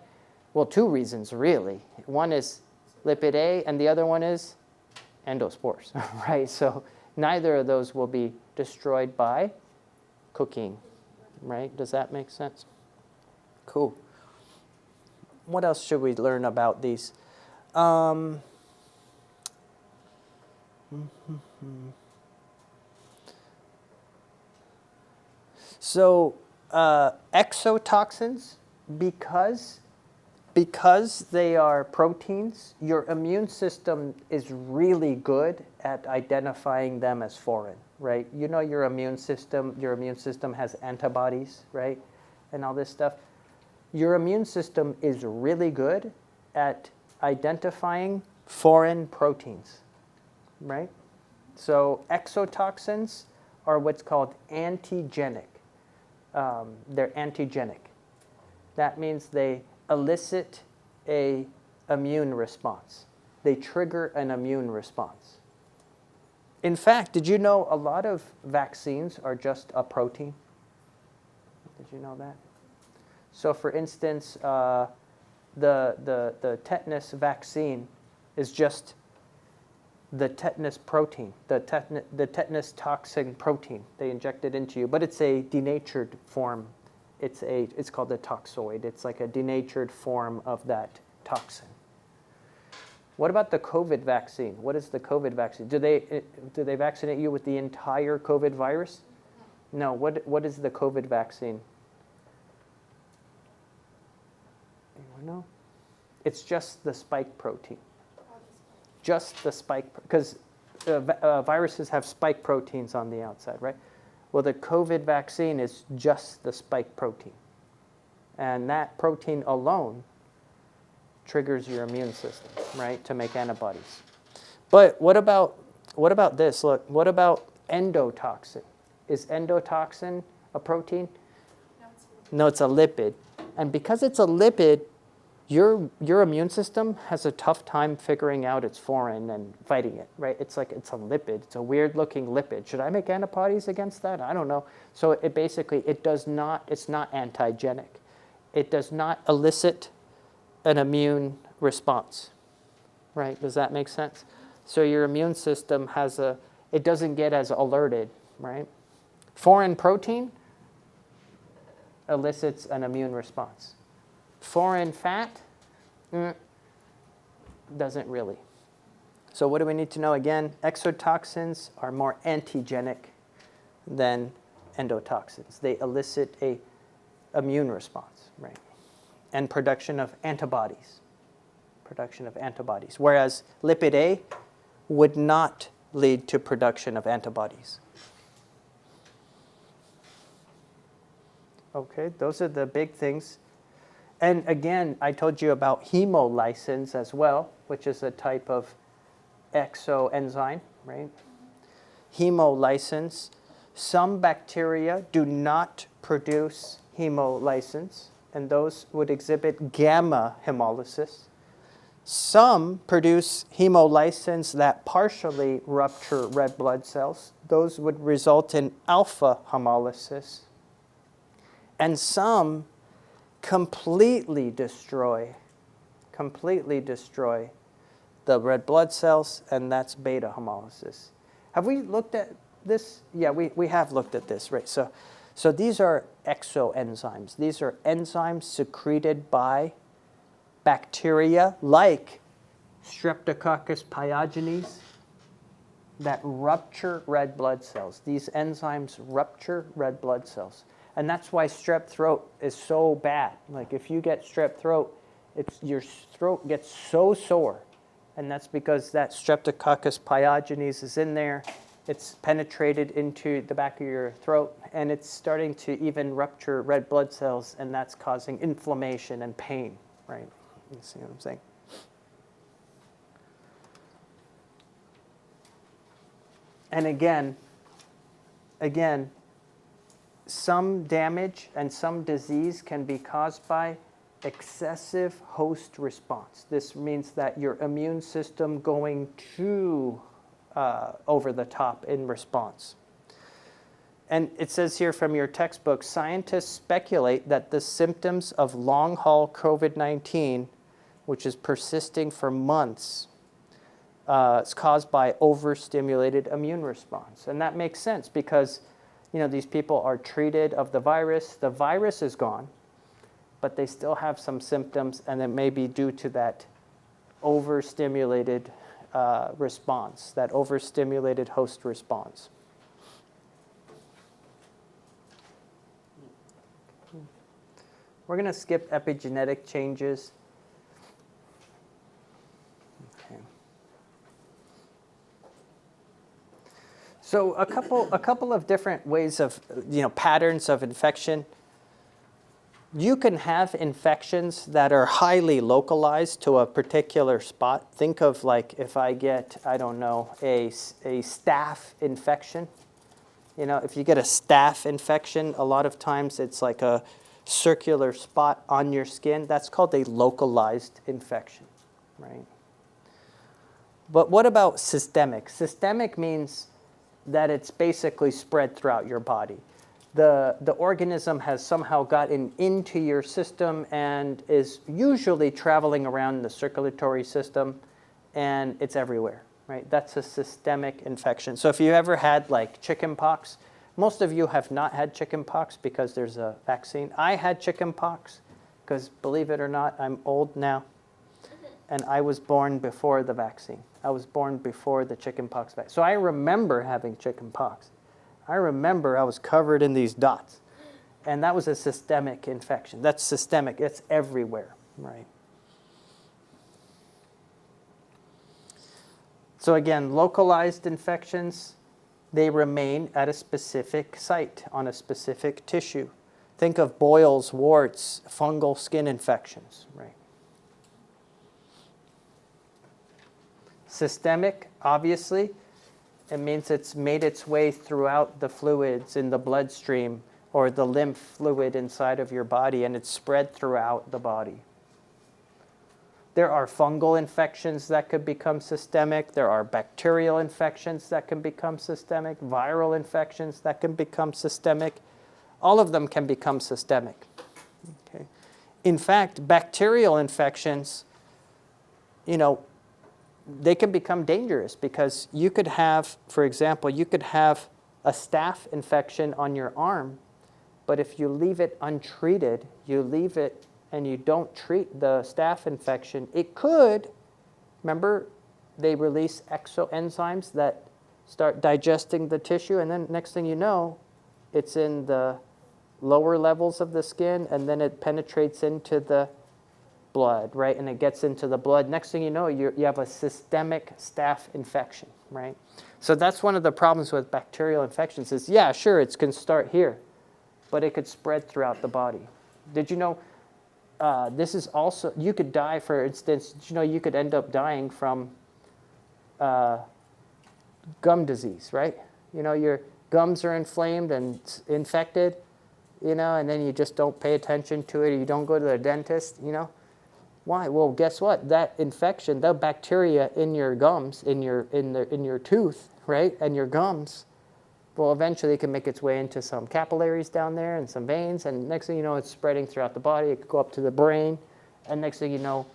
Well, two reasons, really. One is lipid A, and the other one is endospores, right? So neither of those will be destroyed by cooking, right? Does that make sense? Cool. What else should we learn about these? So exotoxins, because they are proteins, your immune system is really good at identifying them as foreign, right? Your immune system has antibodies, right? And all this stuff. Your immune system is really good at identifying foreign proteins, right? So exotoxins are what's called antigenic. They're antigenic. That means they elicit an immune response. They trigger an immune response. In fact, did you know a lot of vaccines are just a protein? Did you know that? So for instance, the tetanus vaccine is just the tetanus protein, the tetanus toxin protein. They inject it into you, but it's a denatured form. It's called a toxoid. It's like a denatured form of that toxin. What about the COVID vaccine? What is the COVID vaccine? Do they vaccinate you with the entire COVID virus? No. What is the COVID vaccine? Anyone know? It's just the spike protein. Just the spike, because viruses have spike proteins on the outside, right? Well, the COVID vaccine is just the spike protein. And that protein alone triggers your immune system, right, to make antibodies. But what about this? Look, what about endotoxin? Is endotoxin a protein? No, it's a lipid. And because it's a lipid, your immune system has a tough time figuring out it's foreign and fighting it, right? It's like it's a lipid. It's a weird-looking lipid. Should I make antibodies against that? I don't know. So it's not antigenic. It does not elicit an immune response, right? Does that make sense? So your immune system it doesn't get as alerted, right? Foreign protein elicits an immune response. Foreign fat doesn't really. So what do we need to know again? Exotoxins are more antigenic than endotoxins. They elicit a immune response, right? And production of antibodies. Whereas lipid A would not lead to production of antibodies. Okay, those are the big things. And again, I told you about hemolysins as well, which is a type of exoenzyme, right? Hemolysins. Some bacteria do not produce hemolysins, and those would exhibit gamma hemolysis. Some produce hemolysins that partially rupture red blood cells. Those would result in alpha hemolysis. And some completely destroy the red blood cells, and that's beta hemolysis. Have we looked at this? Yeah, we have looked at this, right? So these are exoenzymes. These are enzymes secreted by bacteria like Streptococcus pyogenes that rupture red blood cells. These enzymes rupture red blood cells. And that's why strep throat is so bad. Like if you get strep throat, your throat gets so sore. And that's because that Streptococcus pyogenes is in there. It's penetrated into the back of your throat, and it's starting to even rupture red blood cells, and that's causing inflammation and pain, right? You see what I'm saying? And again, some damage and some disease can be caused by excessive host response. This means that your immune system going too over the top in response. And it says here from your textbook, scientists speculate that the symptoms of long-haul COVID-19, which is persisting for months, is caused by overstimulated immune response. And that makes sense because these people are treated of the virus is gone, but they still have some symptoms, and it may be due to that overstimulated response, that overstimulated host response. We're going to skip epigenetic changes. Okay. So a couple of different ways of, patterns of infection. You can have infections that are highly localized to a particular spot. Think of like if I get, I don't know, a staph infection. If you get a staph infection, a lot of times it's like a circular spot on your skin. That's called a localized infection, right? But what about systemic? Systemic means that it's basically spread throughout your body. The organism has somehow gotten into your system and is usually traveling around the circulatory system, and it's everywhere, right? That's a systemic infection. So if you ever had like chicken pox, most of you have not had chicken pox because there's a vaccine. I had chicken pox because, believe it or not, I'm old now, and I was born before the vaccine. I was born before the chicken pox vaccine. So I remember having chicken pox. I remember I was covered in these dots, and that was a systemic infection. That's systemic. It's everywhere, right? So again, localized infections, they remain at a specific site on a specific tissue. Think of boils, warts, fungal skin infections, right? Systemic, obviously, it means it's made its way throughout the fluids in the bloodstream or the lymph fluid inside of your body, and it's spread throughout the body. There are fungal infections that could become systemic. There are bacterial infections that can become systemic, viral infections that can become systemic. All of them can become systemic. Okay. In fact, bacterial infections, they can become dangerous because you could have, for example, you could have a staph infection on your arm, but if you leave it untreated, you leave it and you don't treat the staph infection, it could, remember, they release exoenzymes that start digesting the tissue, and then next thing you know, it's in the lower levels of the skin, and then it penetrates into the blood, right? And it gets into the blood. Next thing you know, you have a systemic staph infection, right? So that's one of the problems with bacterial infections is, yeah, sure, it can start here, but it could spread throughout the body. Did you know this is also, you could die, for instance, did you know you could end up dying from gum disease, right? You know, your gums are inflamed and infected, you know, and then you just don't pay attention to it, or you don't go to the dentist, you know. Why? Well, guess what? That infection, the bacteria in your gums, in your tooth, right, and your gums, well, eventually it can make its way into some capillaries down there and some veins, and next thing you know, it's spreading throughout the body. It could go up to the brain, and next thing you know,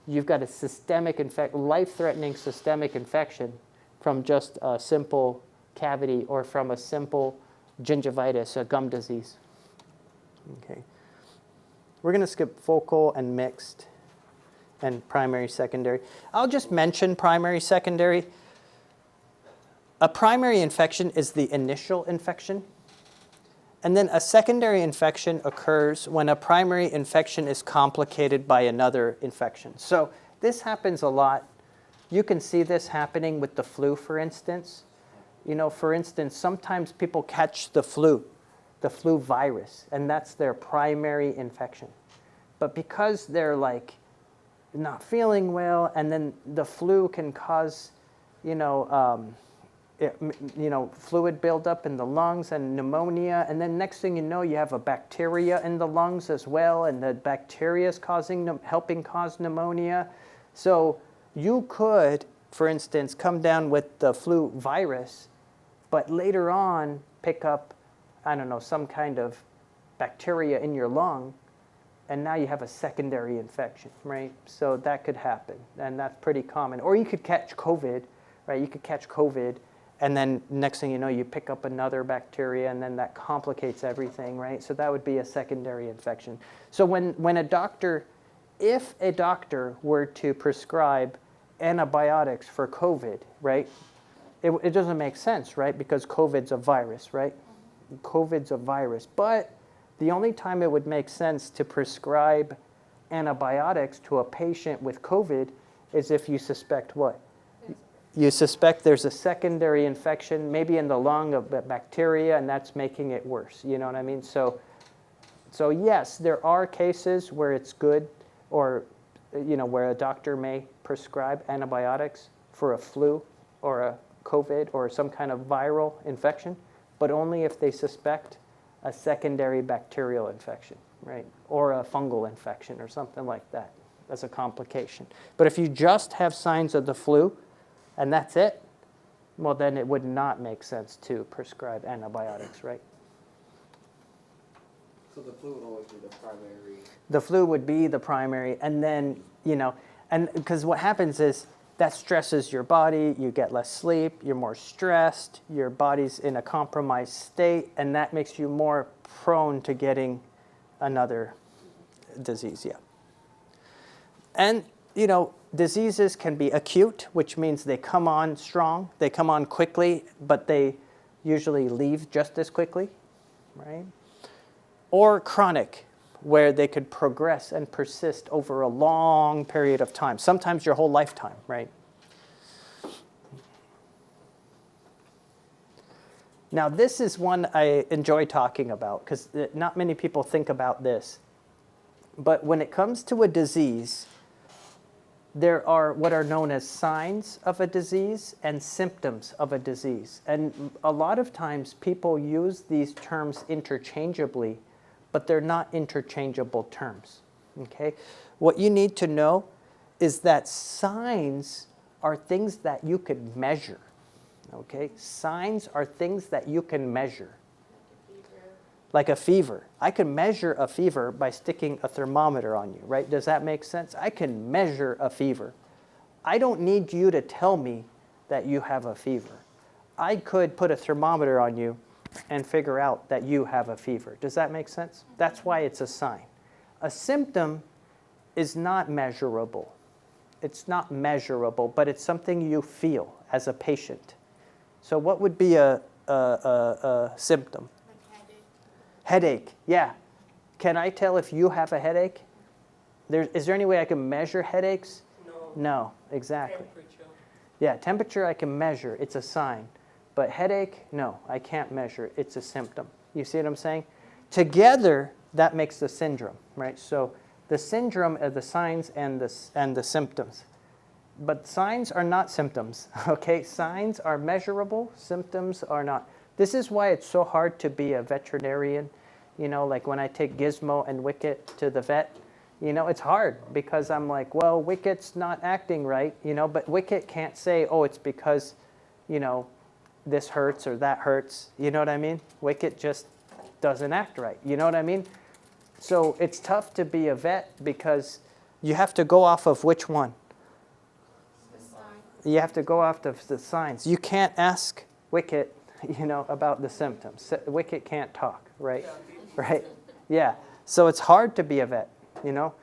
you've got a systemic life-threatening systemic infection from just a simple cavity or from a simple gingivitis, a gum disease. Okay. We're going to skip focal and mixed and primary, secondary. I'll just mention primary, secondary. A primary infection is the initial infection. And then a secondary infection occurs when a primary infection is complicated by another infection. So this happens a lot. You can see this happening with the flu, for instance. You know, for instance, sometimes people catch the flu virus, and that's their primary infection. But because they're like not feeling well, and then the flu can cause, fluid buildup in the lungs and pneumonia, and then next thing you know, you have a bacteria in the lungs as well, and the bacteria is helping cause pneumonia. So you could, for instance, come down with the flu virus, but later on pick up, I don't know, some kind of bacteria in your lung, and now you have a secondary infection, right? So that could happen, and that's pretty common. Or you could catch COVID, right? You could catch COVID, and then next thing you know, you pick up another bacteria, and then that complicates everything, right? So that would be a secondary infection. So when a doctor, if a doctor were to prescribe antibiotics for COVID, right, it doesn't make sense, right? Because COVID's a virus, right? COVID's a virus. But the only time it would make sense to prescribe antibiotics to a patient with COVID is if you suspect what? You suspect there's a secondary infection, maybe in the lung of bacteria, and that's making it worse. You know what I mean? So yes, there are cases where it's good, or where a doctor may prescribe antibiotics for a flu or a COVID or some kind of viral infection, but only if they suspect a secondary bacterial infection, right? Or a fungal infection or something like that as a complication. But if you just have signs of the flu and that's it, well, then it would not make sense to prescribe antibiotics, right? So the flu would always be the primary? The flu would be the primary, and then, and because what happens is that stresses your body, you get less sleep, you're more stressed, your body's in a compromised state, and that makes you more prone to getting another disease, yeah. And, diseases can be acute, which means they come on strong, they come on quickly, but they usually leave just as quickly, right? Or chronic, where they could progress and persist over a long period of time, sometimes your whole lifetime, right? Now, this is one I enjoy talking about because not many people think about this. But when it comes to a disease, there are what are known as signs of a disease and symptoms of a disease. And a lot of times people use these terms interchangeably, but they're not interchangeable terms, okay? What you need to know is that signs are things that you can measure, okay? Signs are things that you can measure. Like a fever. I can measure a fever by sticking a thermometer on you, right? Does that make sense? I can measure a fever. I don't need you to tell me that you have a fever. I could put a thermometer on you and figure out that you have a fever. Does that make sense? That's why it's a sign. A symptom is not measurable. it's not measurable, but it's something you feel as a patient. So what would be a symptom? Like headache. Headache, yeah. Can I tell if you have a headache? Is there any way I can measure headaches? No. No, exactly. Temperature. Yeah, temperature I can measure, it's a sign. But headache, no, I can't measure, it's a symptom. You see what I'm saying? Together, that makes the syndrome, right? So the syndrome are the signs and the symptoms. But signs are not symptoms, okay? Signs are measurable, symptoms are not. This is why it's so hard to be a veterinarian. You know, like when I take Gizmo and Wicket to the vet, you know, it's hard because I'm like, well, Wicket's not acting right, you know, but Wicket can't say, oh, it's because, you know, this hurts or that hurts. You know what I mean? Wicket just doesn't act right. You know what I mean? So it's tough to be a vet because you have to go off of which one? The sign. You have to go off of the signs. You can't ask Wicket, you know, about the symptoms. Wicket can't talk, right? Right? Yeah. So it's hard to be a vet, you know.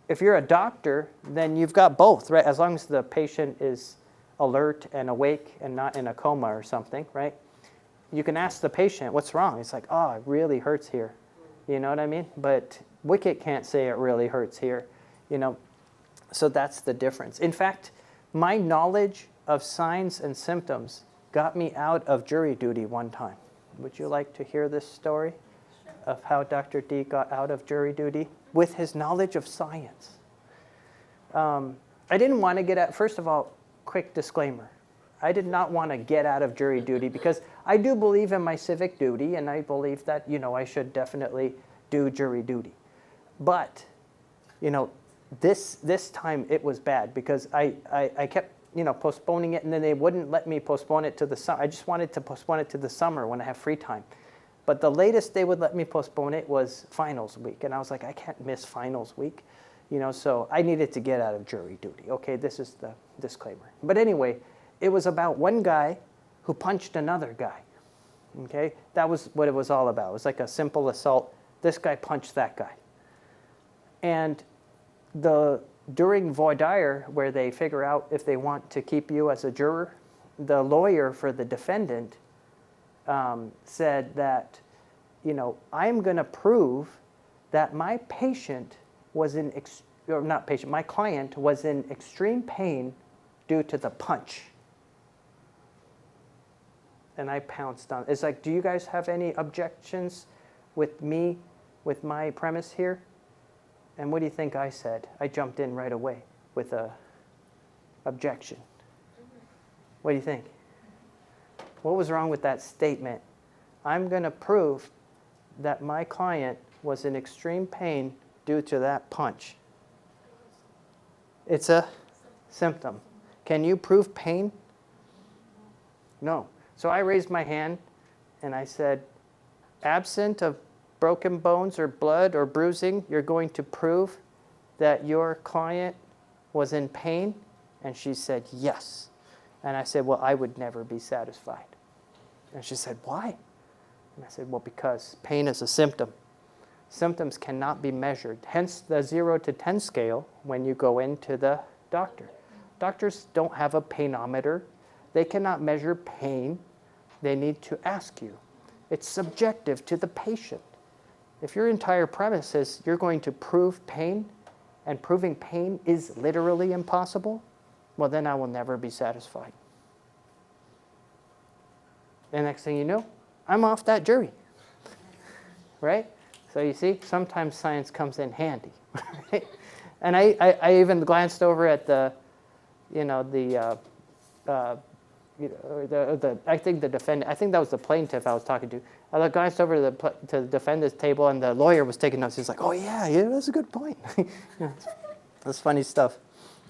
If you're a doctor, then you've got both, right? As long as the patient is alert and awake and not in a coma or something, right? You can ask the patient, what's wrong? It's like, oh, it really hurts here. You know what I mean? But Wicket can't say it really hurts here, you know. So that's the difference. In fact, my knowledge of signs and symptoms got me out of jury duty one time. Would you like to hear this story of how Dr. D got out of jury duty with his knowledge of science? I didn't want to get out. First of all, quick disclaimer. I did not want to get out of jury duty because I do believe in my civic duty, and I believe that, you know, I should definitely do jury duty. But, you know, this time it was bad because I kept, you know, postponing it, and then they wouldn't let me postpone it to the summer. I just wanted to postpone it to the summer when I have free time. But the latest they would let me postpone it was finals week, and I was like, I can't miss finals week, you know, so I needed to get out of jury duty. Okay, this is the disclaimer. But anyway, it was about one guy who punched another guy, okay? That was what it was all about. It was like a simple assault. This guy punched that guy. And during voir dire, where they figure out if they want to keep you as a juror, the lawyer for the defendant said that, you know, I'm going to prove that my patient was my client was in extreme pain due to the punch. And I pounced on. It's like, do you guys have any objections with me, with my premise here? And what do you think I said? I jumped in right away with a objection. What do you think? What was wrong with that statement? I'm going to prove that my client was in extreme pain due to that punch. It's a symptom. Can you prove pain? No. So I raised my hand and I said, absent of broken bones or blood or bruising, you're going to prove that your client was in pain? And she said, yes. And I said, well, I would never be satisfied. And she said, why? And I said, well, because pain is a symptom. Symptoms cannot be measured. Hence the 0 to 10 scale when you go into the doctor. Doctors don't have a painometer. They cannot measure pain. They need to ask you. It's subjective to the patient. If your entire premise is you're going to prove pain, and proving pain is literally impossible, well, then I will never be satisfied. The next thing you know, I'm off that jury. Right? So you see, sometimes science comes in handy. Right? And I even glanced over at the I think the defendant, I think that was the plaintiff I was talking to. I glanced over to the defendant's table, and the lawyer was taking notes. He's like, oh, yeah, that's a good point. That's funny stuff.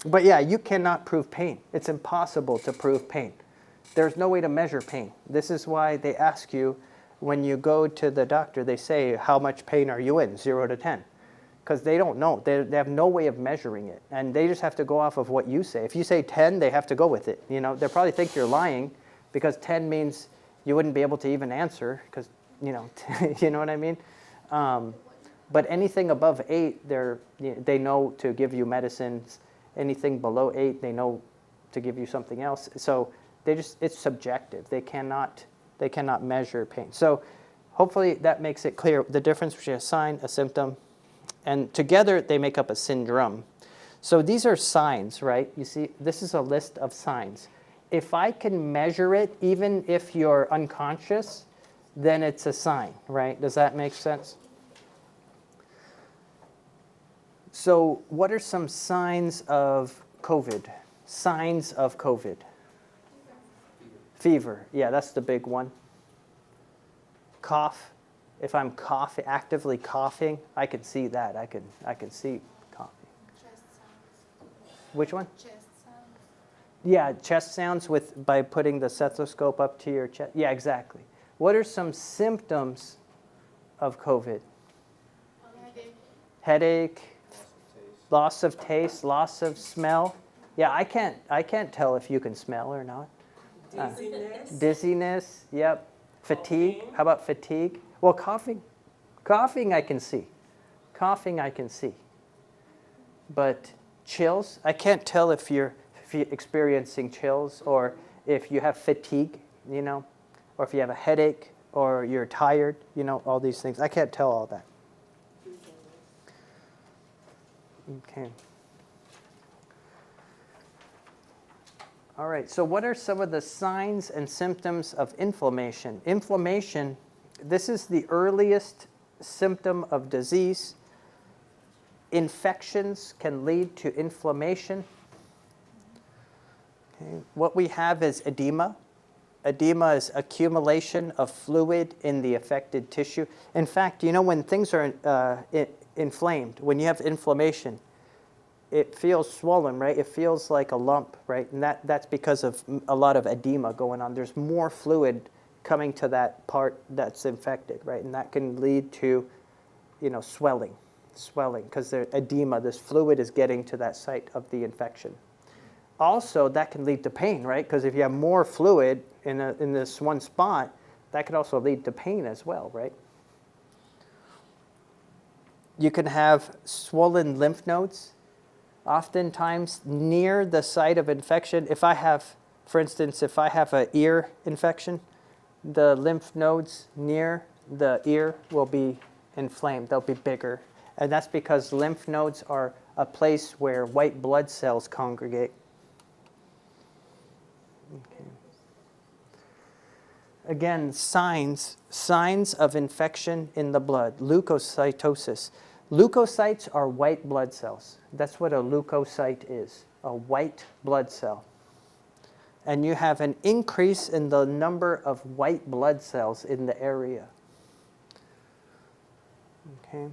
But yeah, you cannot prove pain. It's impossible to prove pain. There's no way to measure pain. This is why they ask you, when you go to the doctor, they say, how much pain are you in, 0 to 10? Because they don't know. They have no way of measuring it. And they just have to go off of what you say. If you say 10, they have to go with it. You know, they'll probably think you're lying because 10 means you wouldn't be able to even answer because, you know, you know what I mean? But anything above 8, they know to give you medicines Anything below 8, they know to give you something else. So it's subjective. They cannot measure pain. So hopefully that makes it clear the difference between a sign, a symptom, and together they make up a syndrome. So these are signs, right? You see, this is a list of signs. If I can measure it, even if you're unconscious, then it's a sign, right? Does that make sense? So what are some signs of COVID? Signs of COVID. Fever. Yeah, that's the big one. Cough. If I'm actively coughing, I can see that. I can see coughing. Chest sounds. Which one? Chest sounds. Yeah, chest sounds by putting the stethoscope up to your chest. Yeah, exactly. What are some symptoms of COVID? Headache, loss of taste, loss of smell. Yeah, I can't tell if you can smell or not. Dizziness, yep. Fatigue. How about fatigue? Well, coughing I can see. But chills, I can't tell if you're experiencing chills or if you have fatigue, or if you have a headache or you're tired, all these things. I can't tell all that. Okay. All right, so what are some of the signs and symptoms of inflammation? Inflammation, this is the earliest symptom of disease. Infections can lead to inflammation. Okay. What we have is edema. Edema is accumulation of fluid in the affected tissue. In fact, when things are inflamed, when you have inflammation, it feels swollen, right? It feels like a lump, right? And that's because of a lot of edema going on. There's more fluid coming to that part that's infected, right? And that can lead to, swelling, because the edema, this fluid is getting to that site of the infection. Also, that can lead to pain, right? Because if you have more fluid in this one spot, that could also lead to pain as well, right? You can have swollen lymph nodes. Oftentimes, near the site of infection, for instance, if I have an ear infection, the lymph nodes near the ear will be inflamed. They'll be bigger. And that's because lymph nodes are a place where white blood cells congregate. Okay. Again, signs of infection in the blood, leukocytosis. Leukocytes are white blood cells. That's what a leukocyte is, a white blood cell. And you have an increase in the number of white blood cells in the area. Okay.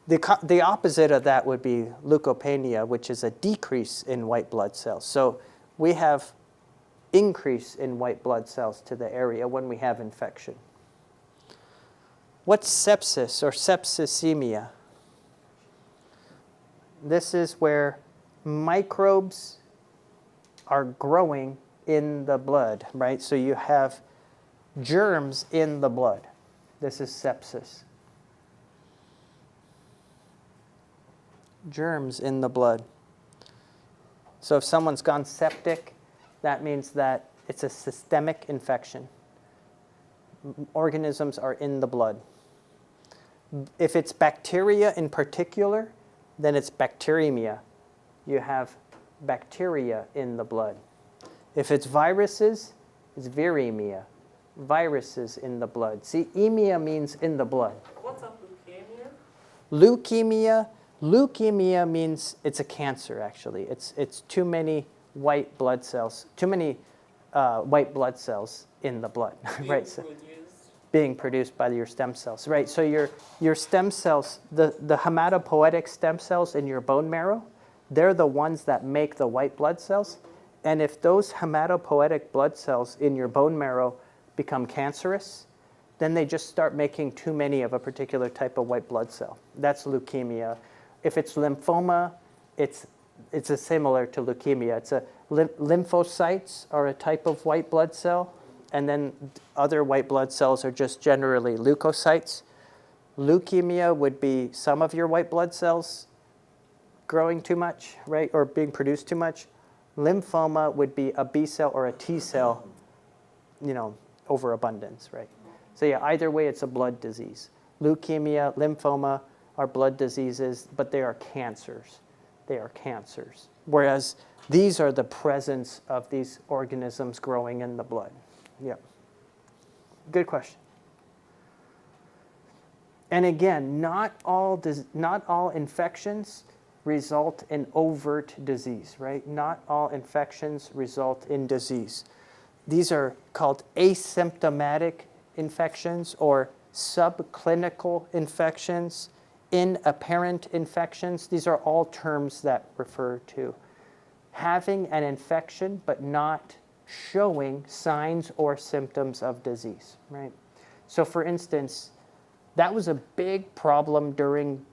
The opposite of that would be leukopenia, which is a decrease in white blood cells. So we have increase in white blood cells to the area when we have infection. What's sepsis or sepsisemia? This is where microbes are growing in the blood, right? So you have germs in the blood. This is sepsis. Germs in the blood. So if someone's gone septic, that means that it's a systemic infection. Organisms are in the blood. If it's bacteria in particular, then it's bacteremia. You have bacteria in the blood. If it's viruses, it's viremia. Viruses in the blood. See, emia means in the blood. What's up, leukemia? Leukemia means it's a cancer, actually. It's too many white blood cells, white blood cells in the blood, right? So, being produced by your stem cells, right? So your stem cells, the hematopoietic stem cells in your bone marrow, they're the ones that make the white blood cells. And if those hematopoietic blood cells in your bone marrow become cancerous, then they just start making too many of a particular type of white blood cell. That's leukemia. If it's lymphoma, it's similar to leukemia. It's lymphocytes are a type of white blood cell, and then other white blood cells are just generally leukocytes. Leukemia would be some of your white blood cells, growing too much, right, or being produced too much. Lymphoma would be a B cell or a T cell, overabundance, right? So yeah, either way, it's a blood disease. Leukemia, lymphoma are blood diseases, but they are cancers. They are cancers. Whereas these are the presence of these organisms growing in the blood. Yep. Good question. And again, not all infections result in overt disease, right? Not all infections result in disease. These are called asymptomatic infections or subclinical infections, inapparent infections. These are all terms that refer to having an infection but not showing signs or symptoms of disease, right? So for instance, that was a big problem during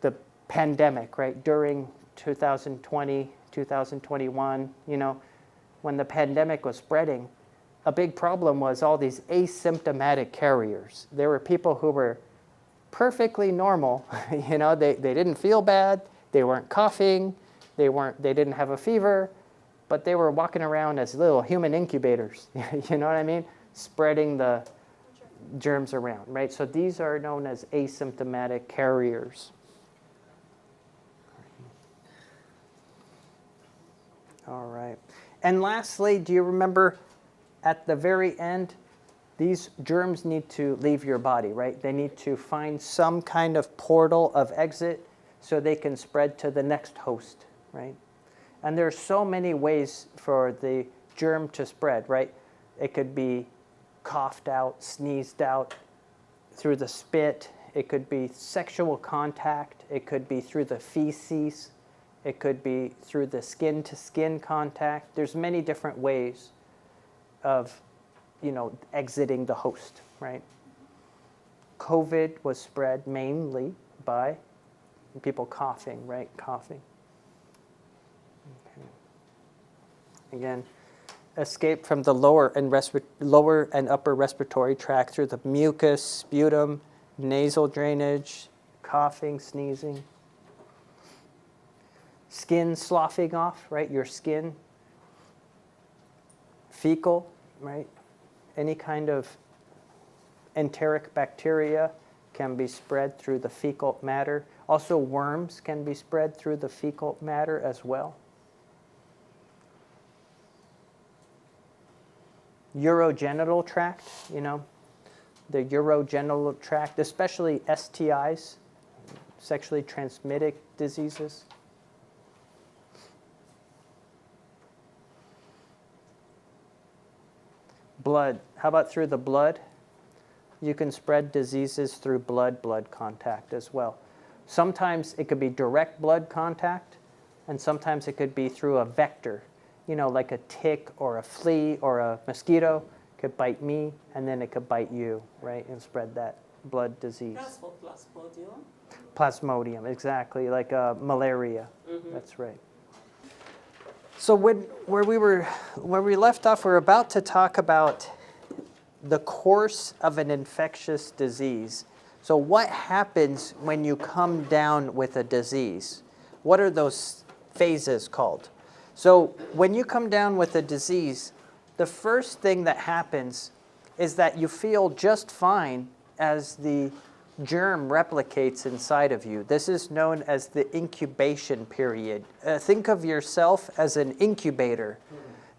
the pandemic, right? During 2020, 2021, when the pandemic was spreading, a big problem was all these asymptomatic carriers. There were people who were perfectly normal, they didn't feel bad, they weren't coughing, they didn't have a fever, but they were walking around as little human incubators, you know what I mean? Spreading the germs around, right? So these are known as asymptomatic carriers. All right. And lastly, do you remember at the very end, these germs need to leave your body, right? They need to find some kind of portal of exit so they can spread to the next host, right? And there are so many ways for the germ to spread, right? It could be coughed out, sneezed out, through the spit. It could be sexual contact. It could be through the feces. It could be through the skin-to-skin contact. There's many different ways of, exiting the host, right? COVID was spread mainly by people coughing, right? Coughing. Okay. Again, escape from the lower and upper respiratory tract through the mucus, sputum, nasal drainage, coughing, sneezing. Skin sloughing off, right? Your skin. Fecal, right? Any kind of enteric bacteria can be spread through the fecal matter. Also, worms can be spread through the fecal matter as well. Urogenital tract, the urogenital tract, especially STIs, sexually transmitted diseases. Blood. How about through the blood? You can spread diseases through blood-blood contact as well. Sometimes it could be direct blood contact, and sometimes it could be through a vector. Like a tick or a flea or a mosquito could bite me, and then it could bite you, right, and spread that blood disease. That's for Plasmodium. Plasmodium, exactly, like malaria. Mm-hmm. That's right. So where we left off, we're about to talk about the course of an infectious disease. So what happens when you come down with a disease? What are those phases called? So when you come down with a disease, the first thing that happens is that you feel just fine as the germ replicates inside of you. This is known as the incubation period. Think of yourself as an incubator.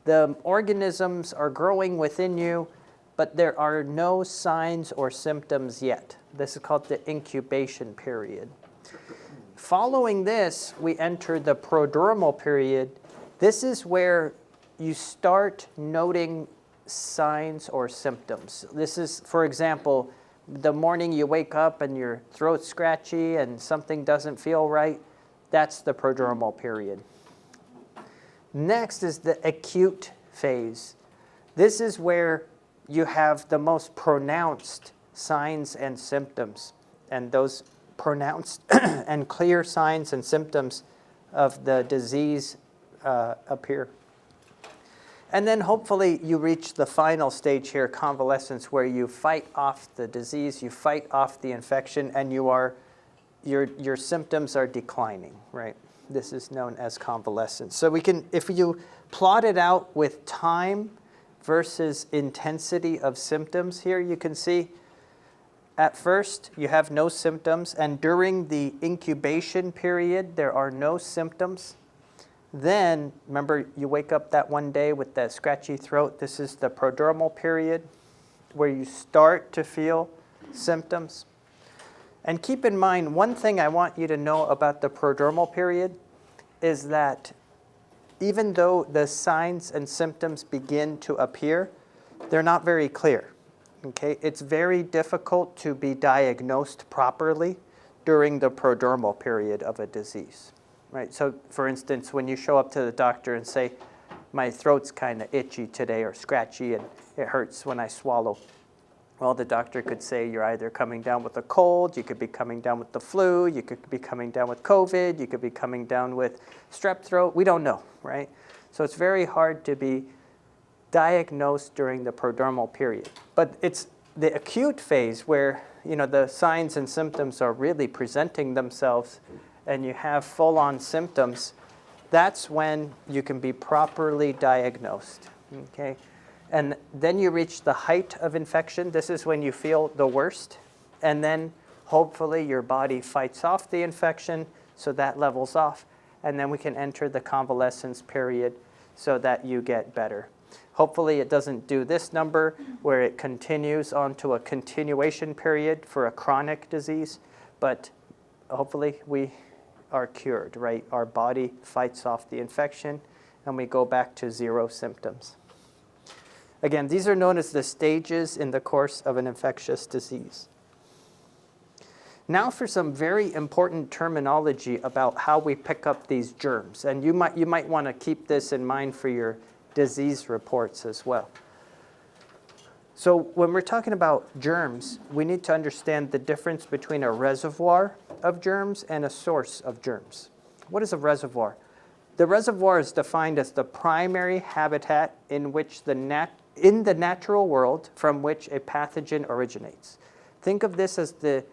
The organisms are growing within you, but there are no signs or symptoms yet. This is called the incubation period. Following this, we enter the prodromal period. This is where you start noting signs or symptoms. This is, for example, the morning you wake up and your throat's scratchy and something doesn't feel right. That's the prodromal period. Next is the acute phase. This is where you have the most pronounced signs and symptoms, and those pronounced and clear signs and symptoms of the disease appear. And then hopefully you reach the final stage here, convalescence, where you fight off the disease, you fight off the infection, and your symptoms are declining, right? This is known as convalescence. So we can, if you plot it out with time versus intensity of symptoms here, you can see at first you have no symptoms, and during the incubation period there are no symptoms. Then, remember, you wake up that one day with that scratchy throat. This is the prodromal period where you start to feel symptoms. And keep in mind, one thing I want you to know about the prodromal period is that even though the signs and symptoms begin to appear, they're not very clear. Okay? It's very difficult to be diagnosed properly during the prodromal period of a disease. Right? So, for instance, when you show up to the doctor and say, my throat's kind of itchy today or scratchy and it hurts when I swallow, well, the doctor could say you're either coming down with a cold, you could be coming down with the flu, you could be coming down with COVID, you could be coming down with strep throat. We don't know, right? So it's very hard to be diagnosed during the prodromal period. But it's the acute phase where, the signs and symptoms are really presenting themselves and you have full-on symptoms. That's when you can be properly diagnosed, okay? And then you reach the height of infection. This is when you feel the worst. And then hopefully your body fights off the infection so that levels off. And then we can enter the convalescence period so that you get better. Hopefully it doesn't do this number where it continues on to a continuation period for a chronic disease. But hopefully we are cured, right? Our body fights off the infection and we go back to 0 symptoms. Again, these are known as the stages in the course of an infectious disease. Now for some very important terminology about how we pick up these germs. And you might want to keep this in mind for your disease reports as well. So when we're talking about germs, we need to understand the difference between a reservoir of germs and a source of germs. What is a reservoir? The reservoir is defined as the primary habitat in which in the natural world from which a pathogen originates. Think of this as the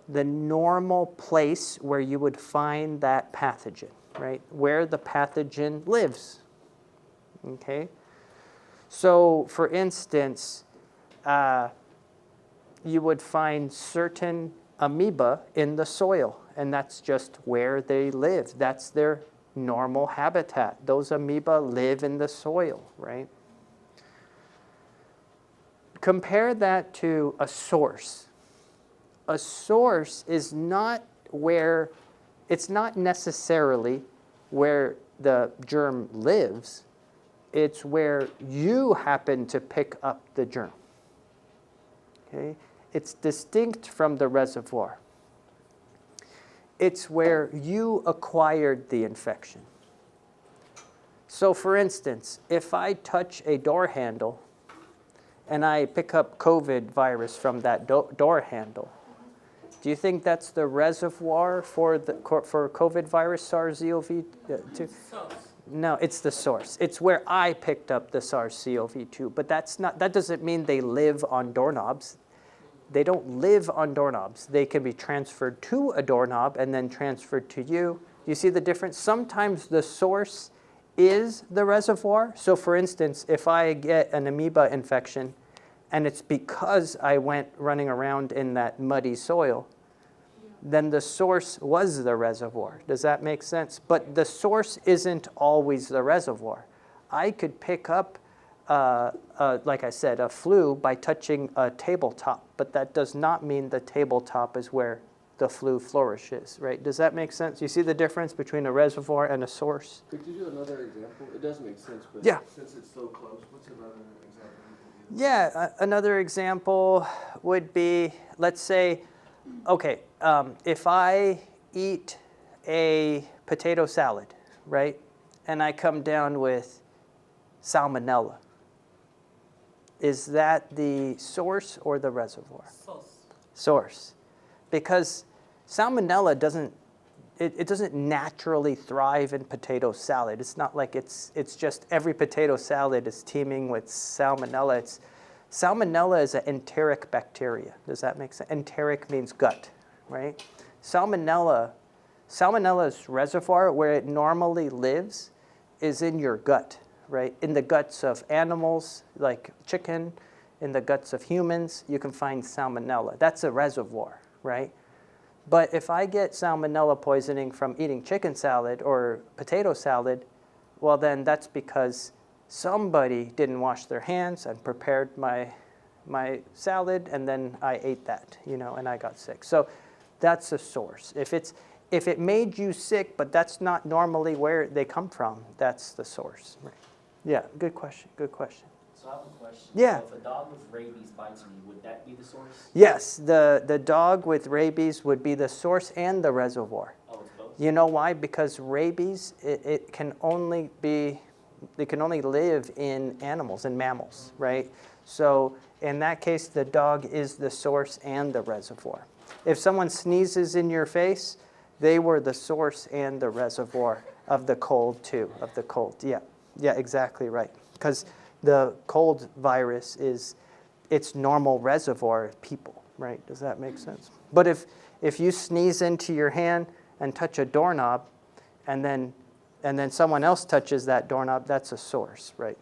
normal place where you would find that pathogen, right? Where the pathogen lives, okay? So, for instance, you would find certain amoeba in the soil, and that's just where they live. That's their normal habitat. Those amoeba live in the soil, right? Compare that to a source. A source is not it's not necessarily where the germ lives. It's where you happen to pick up the germ. Okay? It's distinct from the reservoir. It's where you acquired the infection. So for instance, if I touch a door handle and I pick up COVID virus from that door handle, do you think that's the reservoir for COVID virus SARS-CoV-2? No, it's the source. It's where I picked up the SARS-CoV-2, but that doesn't mean they live on doorknobs. They don't live on doorknobs. They can be transferred to a doorknob and then transferred to you. You see the difference? Sometimes the source is the reservoir. So for instance, if I get an amoeba infection and it's because I went running around in that muddy soil, then the source was the reservoir. Does that make sense? But the source isn't always the reservoir. I could pick up, like I said, a flu by touching a tabletop, but that does not mean the tabletop is where the flu flourishes, right? Does that make sense? You see the difference between a reservoir and a source? Could you do another example? It does make sense, but yeah. Since it's so close, what's another example? Yeah, another example would be, let's say, okay, if I eat a potato salad, right, and I come down with salmonella, is that the source or the reservoir? Source. Because salmonella doesn't naturally thrive in potato salad. It's not like it's just every potato salad is teeming with salmonella. Salmonella is an enteric bacteria. Does that make sense? Enteric means gut, right? Salmonella Salmonella's reservoir, where it normally lives, is in your gut, right? In the guts of animals like chicken, in the guts of humans, you can find salmonella. That's a reservoir, right? But if I get salmonella poisoning from eating chicken salad or potato salad, well, then that's because somebody didn't wash their hands and prepared my salad, and then I ate that, and I got sick. So that's a source. If it made you sick, but that's not normally where they come from, that's the source. Right. Yeah, good question. So I have a question. Yeah. So if a dog with rabies bites me, would that be the source? Yes, the dog with rabies would be the source and the reservoir. Oh, it's both? You know why? Because rabies, it can only live in animals, in mammals, right? So in that case, the dog is the source and the reservoir. If someone sneezes in your face, they were the source and the reservoir of the cold too, Yeah, exactly right. Because the cold virus is its normal reservoir of people, right? Does that make sense? But if you sneeze into your hand and touch a doorknob, and then someone else touches that doorknob, that's a source, right?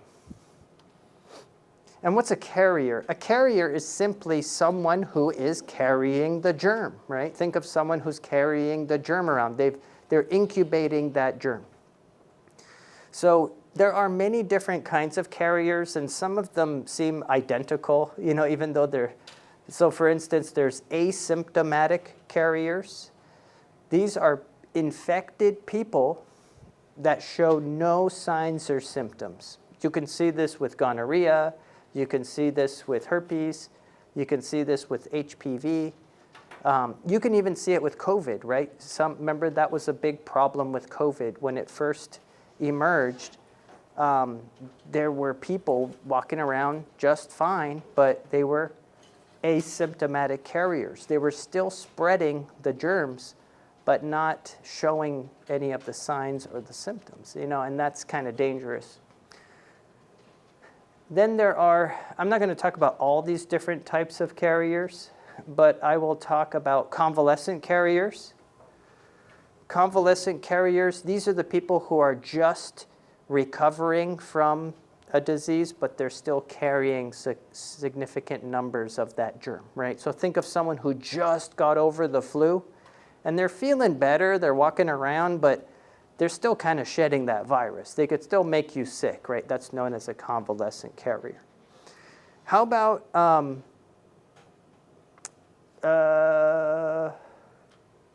And what's a carrier? A carrier is simply someone who is carrying the germ, right? Think of someone who's carrying the germ around. They're incubating that germ. So there are many different kinds of carriers, and some of them seem identical, even though they're... So for instance, there's asymptomatic carriers. These are infected people that show no signs or symptoms. You can see this with gonorrhea. You can see this with herpes. You can see this with HPV. You can even see it with COVID, right? Remember that was a big problem with COVID when it first emerged. There were people walking around just fine, but they were asymptomatic carriers. They were still spreading the germs, but not showing any of the signs or the symptoms, and that's kind of dangerous. Then I'm not going to talk about all these different types of carriers, but I will talk about convalescent carriers. Convalescent carriers, these are the people who are just recovering from a disease, but they're still carrying significant numbers of that germ, right? So think of someone who just got over the flu, and they're feeling better, they're walking around, but they're still kind of shedding that virus. They could still make you sick, right? That's known as a convalescent carrier. How about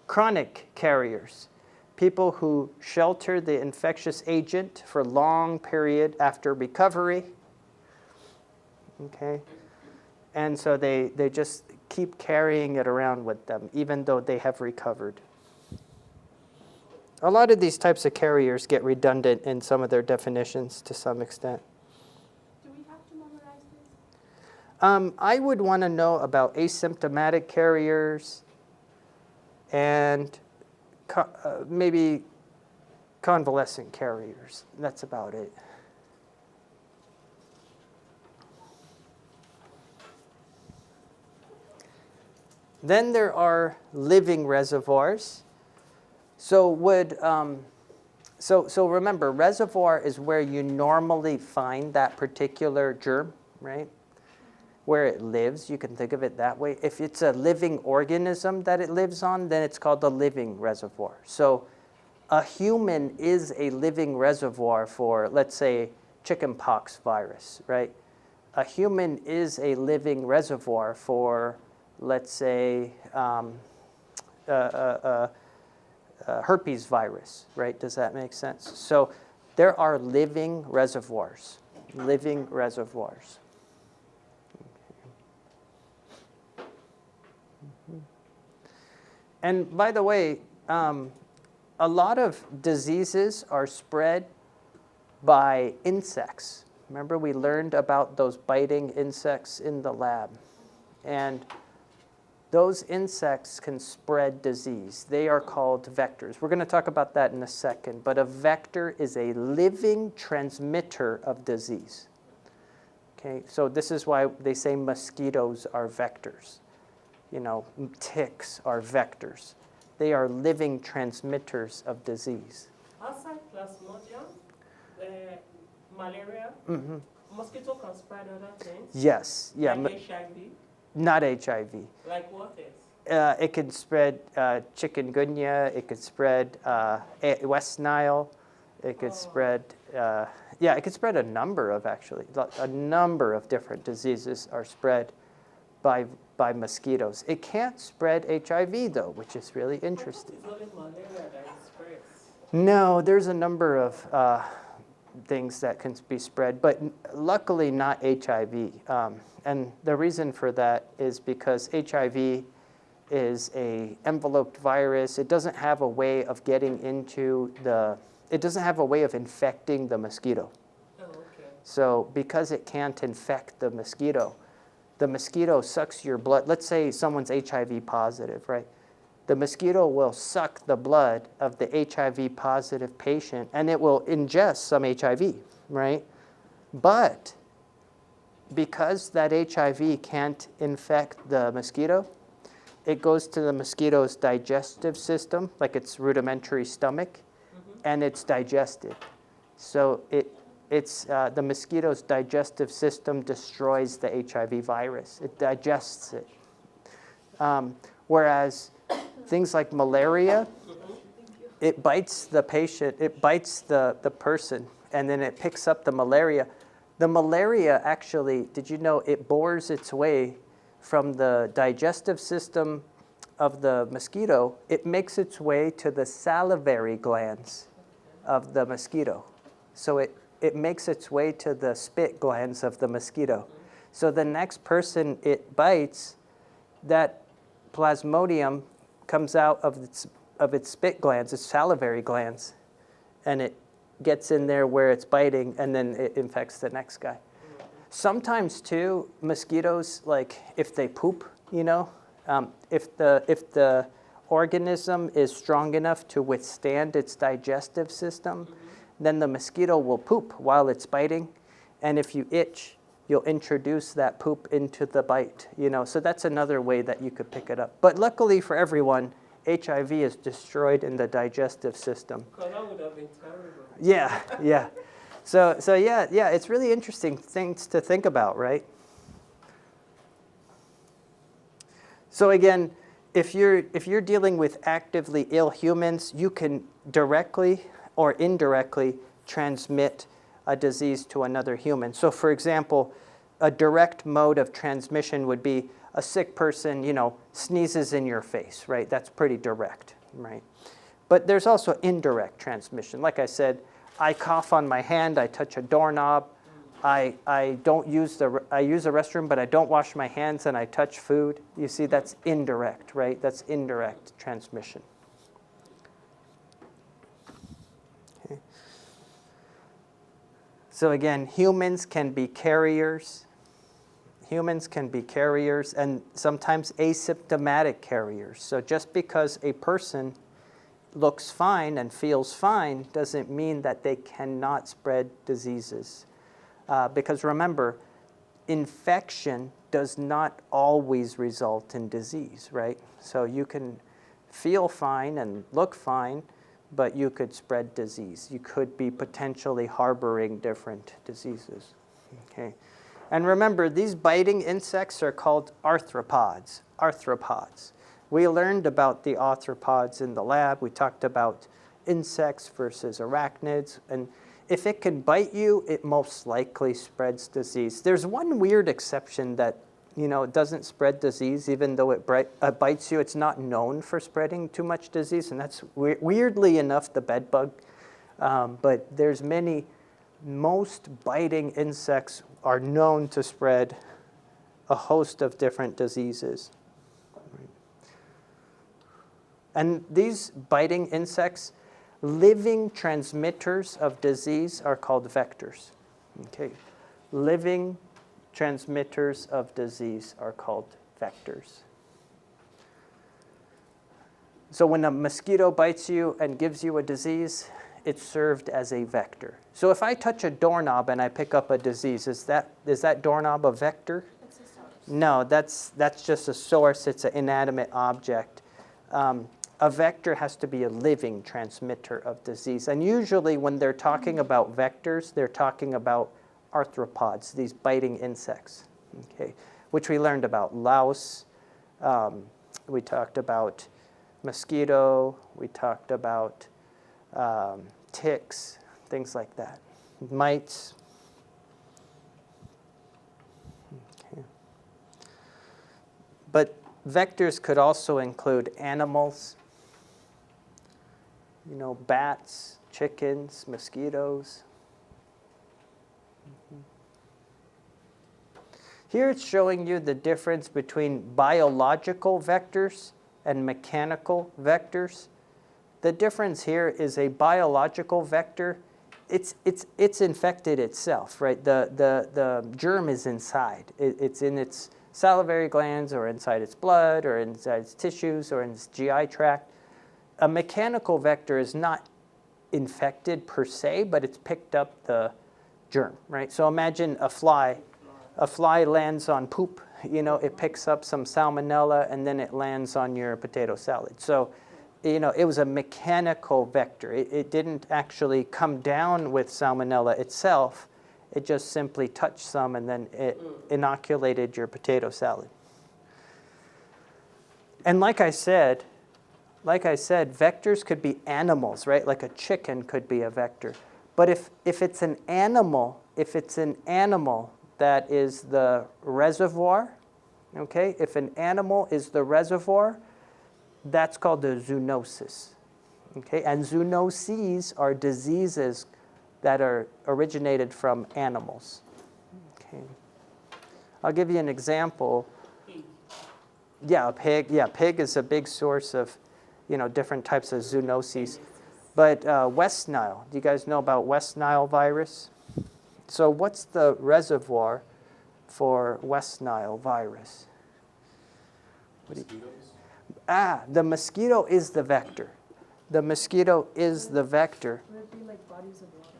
chronic carriers? People who shelter the infectious agent for a long period after recovery. Okay? And so they just keep carrying it around with them, even though they have recovered. A lot of these types of carriers get redundant in some of their definitions to some extent. Do we have to memorize this? I would want to know about asymptomatic carriers and maybe convalescent carriers. That's about it. Then there are living reservoirs. So remember, reservoir is where you normally find that particular germ, right? Where it lives, you can think of it that way. If it's a living organism that it lives on, then it's called a living reservoir. So a human is a living reservoir for, let's say, chickenpox virus, right? A human is a living reservoir for, let's say, herpes virus, right? Does that make sense? So there are living reservoirs, living reservoirs. And by the way, a lot of diseases are spread by insects. Remember we learned about those biting insects in the lab. And those insects can spread disease. They are called vectors. We're going to talk about that in a second. But a vector is a living transmitter of disease. Okay, so this is why they say mosquitoes are vectors. Ticks are vectors. They are living transmitters of disease. Outside Plasmodium, malaria, Mm-hmm. mosquito can spread other things. Yes, yeah, Like HIV. not HIV. Like what else? It could spread chikungunya. It could spread West Nile. It could spread, it could spread a number of different diseases are spread by mosquitoes. It can't spread HIV though, which is really interesting. It's only malaria that it spreads. No, there's a number of things that can be spread, but luckily not HIV. And the reason for that is because HIV is a enveloped virus. It doesn't have a way of getting into it doesn't have a way of infecting the mosquito. Oh, okay. So because it can't infect the mosquito sucks your blood. Let's say someone's HIV positive, right? The mosquito will suck the blood of the HIV positive patient and it will ingest some HIV, right? But because that HIV can't infect the mosquito, it goes to the mosquito's digestive system, like its rudimentary stomach, and it's digested. So the mosquito's digestive system destroys the HIV virus. It digests it. Whereas things like malaria, it bites the patient, it bites the person, and then it picks up the malaria. The malaria actually, did you know, it bores its way from the digestive system of the mosquito, it makes its way to the salivary glands of the mosquito. So it makes its way to the spit glands of the mosquito. So the next person it bites, that plasmodium comes out of its spit glands, its salivary glands, and it gets in there where it's biting, and then it infects the next guy. Sometimes too, mosquitoes, like if they poop, if the organism is strong enough to withstand its digestive system, then the mosquito will poop while it's biting, and if you itch, you'll introduce that poop into the bite. So that's another way that you could pick it up. But luckily for everyone, HIV is destroyed in the digestive system. Because that would have been terrible. Yeah. So yeah, it's really interesting things to think about, right? So again, if you're dealing with actively ill humans, you can directly or indirectly transmit a disease to another human. So for example, a direct mode of transmission would be a sick person, sneezes in your face, right? That's pretty direct, right? But there's also indirect transmission. Like I said, I cough on my hand, I touch a doorknob, I use a restroom, but I don't wash my hands and I touch food. You see, that's indirect, right? That's indirect transmission. Okay. So again, humans can be carriers. Humans can be carriers and sometimes asymptomatic carriers. So just because a person looks fine and feels fine doesn't mean that they cannot spread diseases. Because remember, infection does not always result in disease, right? So you can feel fine and look fine, but you could spread disease. You could be potentially harboring different diseases, okay? And remember, these biting insects are called arthropods. Arthropods. We learned about the arthropods in the lab. We talked about insects versus arachnids. And if it can bite you, it most likely spreads disease. There's one weird exception that doesn't spread disease, even though it bites you. It's not known for spreading too much disease, and that's weirdly enough the bed bug. But there's most biting insects are known to spread a host of different diseases. And these biting insects, living transmitters of disease, are called vectors. Okay, living transmitters of disease are called vectors. So when a mosquito bites you and gives you a disease, it's served as a vector. So if I touch a doorknob and I pick up a disease, is that doorknob a vector? It's a source. No, that's just a source. It's an inanimate object. a vector has to be a living transmitter of disease. And usually when they're talking about vectors, they're talking about arthropods, these biting insects, okay, which we learned about. Louse, we talked about mosquito, we talked about ticks, things like that. Mites. Okay. But vectors could also include animals, bats, chickens, mosquitoes. Here it's showing you the difference between biological vectors and mechanical vectors. The difference here is a biological vector, it's infected itself, right? The germ is inside. It's in its salivary glands or inside its blood or inside its tissues or in its GI tract. A mechanical vector is not infected per se, but it's picked up the germ, right? So imagine a fly. A fly lands on poop, it picks up some salmonella and then it lands on your potato salad. So, it was a mechanical vector. It didn't actually come down with salmonella itself. It just simply touched some and then it inoculated your potato salad. And like I said, vectors could be animals, right? Like a chicken could be a vector. But if it's an animal, that is the reservoir, okay? If an animal is the reservoir, that's called a zoonosis, okay? And zoonoses are diseases that are originated from animals, okay? I'll give you an example. Yeah, a pig. Yeah, pig is a big source of, different types of zoonoses. But West Nile, do you guys know about West Nile virus? So what's the reservoir for West Nile virus? Mosquitoes? The mosquito is the vector. The mosquito is the vector. Would it be like bodies of water?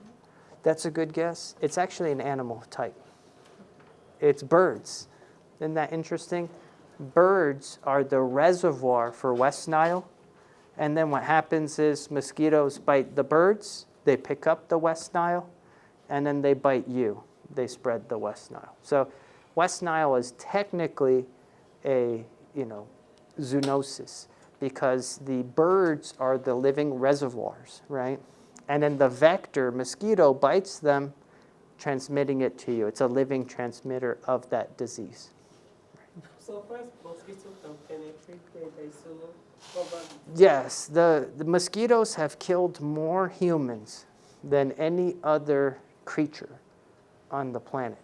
That's a good guess. It's actually an animal type. It's birds. Isn't that interesting? Birds are the reservoir for West Nile. And then what happens is mosquitoes bite the birds. They pick up the West Nile. And then they bite you. They spread the West Nile. So West Nile is technically a, zoonosis because the birds are the living reservoirs, right? And then the vector, mosquito, bites them, transmitting it to you. It's a living transmitter of that disease. So first, mosquito can penetrate the cover. Yes, the mosquitoes have killed more humans than any other creature on the planet.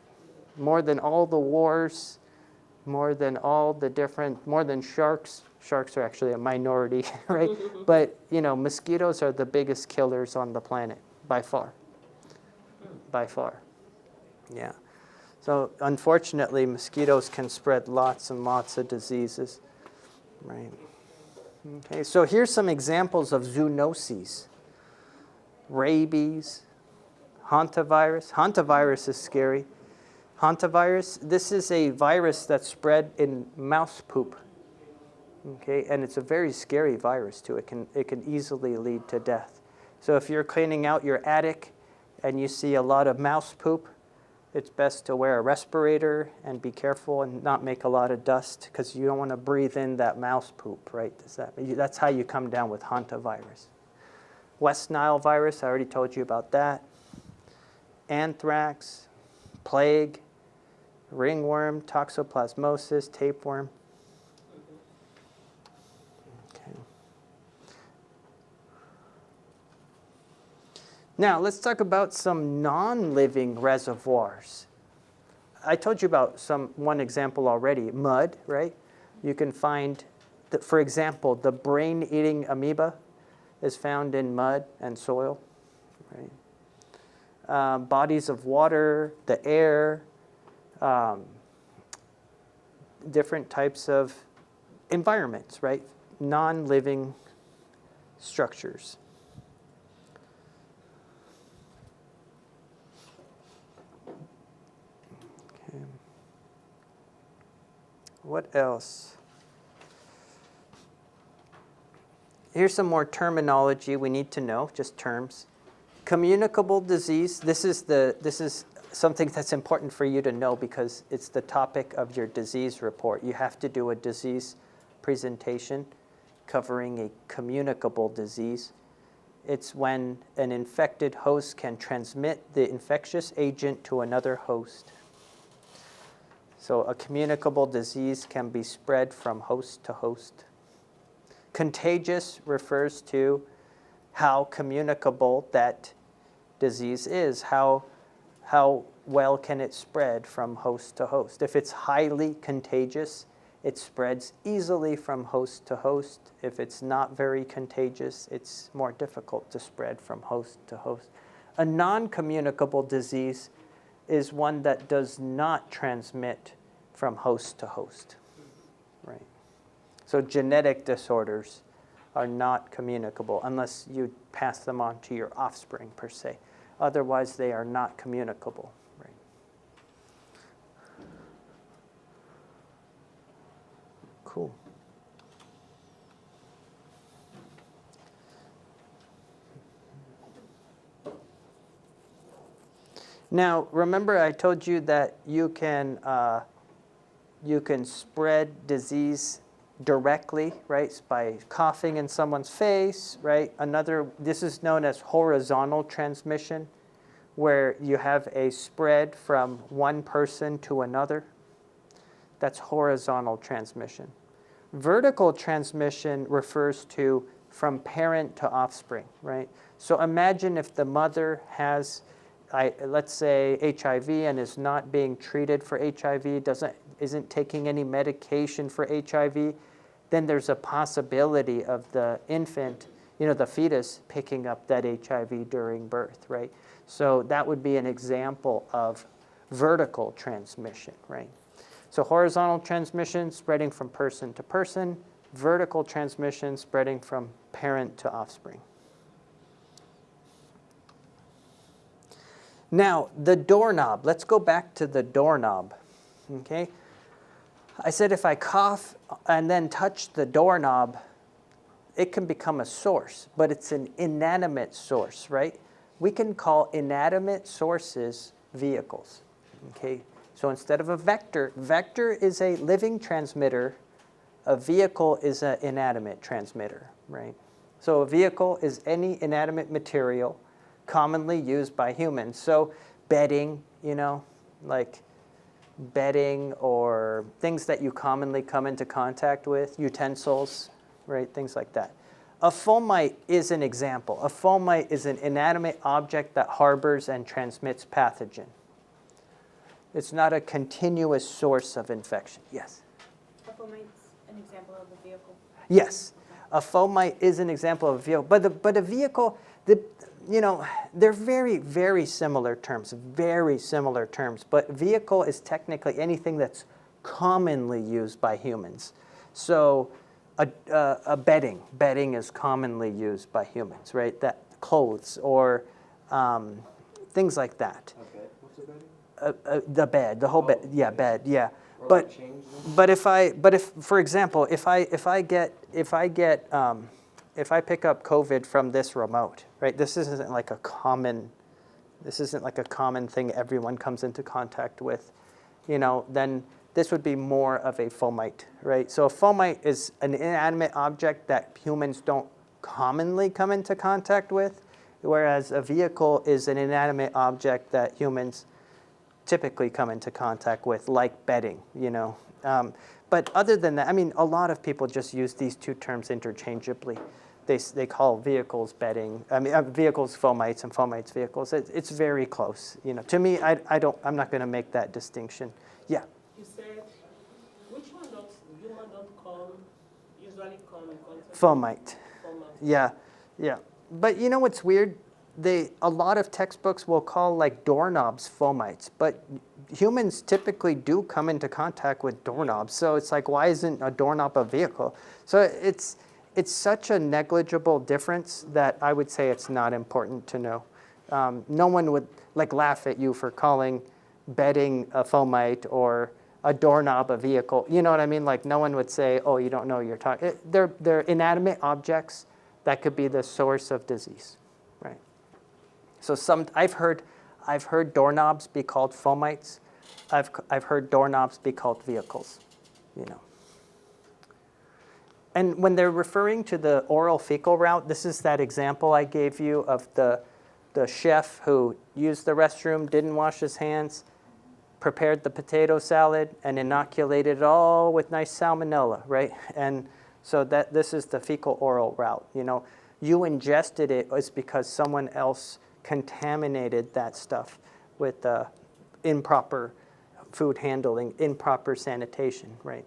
More than all the wars, more than sharks. Sharks are actually a minority, right? But, mosquitoes are the biggest killers on the planet, by far. By far. Yeah. So, unfortunately, mosquitoes can spread lots and lots of diseases, right? Okay, so here's some examples of zoonoses. Rabies, hantavirus. Hantavirus is scary. Hantavirus, this is a virus that's spread in mouse poop. Okay, and it's a very scary virus too. It can easily lead to death. So if you're cleaning out your attic and you see a lot of mouse poop, it's best to wear a respirator and be careful and not make a lot of dust because you don't want to breathe in that mouse poop, right? That's how you come down with hantavirus. West Nile virus, I already told you about that. Anthrax, plague, ringworm, toxoplasmosis, tapeworm. Okay. Now, let's talk about some non-living reservoirs. I told you about one example already, mud, right? You can find, for example, the brain-eating amoeba is found in mud and soil, right? Bodies of water, the air, different types of environments, right? Non-living structures. Okay. What else? Here's some more terminology we need to know, just terms. Communicable disease, this is something that's important for you to know because it's the topic of your disease report. You have to do a disease presentation covering a communicable disease. It's when an infected host can transmit the infectious agent to another host. So a communicable disease can be spread from host to host. Contagious refers to how communicable that disease is, how well can it spread from host to host. If it's highly contagious, it spreads easily from host to host. If it's not very contagious, it's more difficult to spread from host to host. A non-communicable disease is one that does not transmit from host to host, right? So genetic disorders are not communicable unless you pass them on to your offspring per se. Otherwise, they are not communicable, right? Cool. Now, remember I told you that you can spread disease directly, right, by coughing in someone's face, right? This is known as horizontal transmission, where you have a spread from one person to another. That's horizontal transmission. Vertical transmission refers to from parent to offspring, right? So imagine if the mother has, let's say, HIV and is not being treated for HIV, isn't taking any medication for HIV, then there's a possibility of the infant, the fetus, picking up that HIV during birth, right? So that would be an example of vertical transmission, right? So horizontal transmission, spreading from person to person. Vertical transmission, spreading from parent to offspring. Now, the doorknob. Let's go back to the doorknob, okay? I said if I cough and then touch the doorknob, it can become a source, but it's an inanimate source, right? We can call inanimate sources vehicles, okay? So instead of a vector is a living transmitter, a vehicle is an inanimate transmitter, right? So a vehicle is any inanimate material commonly used by humans. So bedding, like bedding or things that you commonly come into contact with, utensils, right, things like that. A fomite is an example. A fomite is an inanimate object that harbors and transmits pathogen. It's not a continuous source of infection. Yes? A fomite's an example of a vehicle. Yes. A fomite is an example of a vehicle. But a vehicle, they're very, very similar terms, but vehicle is technically anything that's commonly used by humans. So a bedding is commonly used by humans, right? That clothes or things like that. Okay, what's the bedding? The bed, the whole bed, yeah, bed, yeah. Or But like change them? but if for example, if I pick up COVID from this remote, right? This isn't like a common thing everyone comes into contact with, then this would be more of a fomite, right? So a fomite is an inanimate object that humans don't commonly come into contact with, whereas a vehicle is an inanimate object that humans typically come into contact with, like bedding, But other than that, a lot of people just use these two terms interchangeably. They call vehicles bedding, vehicles fomites and fomites vehicles. It's very close, To me, I'm not going to make that distinction. Yeah. You said, which one does human usually come in contact? Fomite. Fomite. Yeah. But you know what's weird? A lot of textbooks will call like doorknobs fomites, but humans typically do come into contact with doorknobs. So it's like, why isn't a doorknob a vehicle? So it's such a negligible difference that I would say it's not important to know. No one would laugh at you for calling bedding a fomite or a doorknob a vehicle. You know what I mean? Like no one would say, oh, you don't know what you're talking. They're inanimate objects that could be the source of disease, right? So I've heard doorknobs be called fomites. I've heard doorknobs be called vehicles, you know. And when they're referring to the oral-fecal route, this is that example I gave you of the chef who used the restroom, didn't wash his hands, prepared the potato salad, and inoculated it all with nice salmonella, right? And so this is the fecal-oral route. You know, you ingested it is because someone else contaminated that stuff with improper food handling, improper sanitation, right?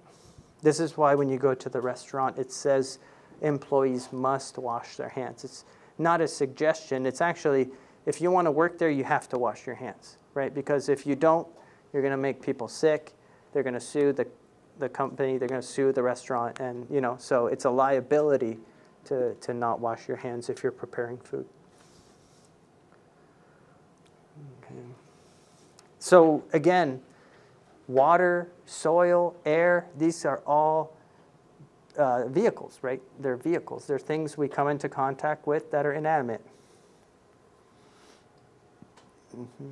This is why when you go to the restaurant, it says employees must wash their hands. It's not a suggestion. It's actually, if you want to work there, you have to wash your hands, right? Because if you don't, you're going to make people sick. They're going to sue the company. They're going to sue the restaurant. And, you know, so it's a liability to not wash your hands if you're preparing food. Okay. So, again, water, soil, air, these are all vehicles, right? They're vehicles. They're things we come into contact with that are inanimate. Mm-hmm.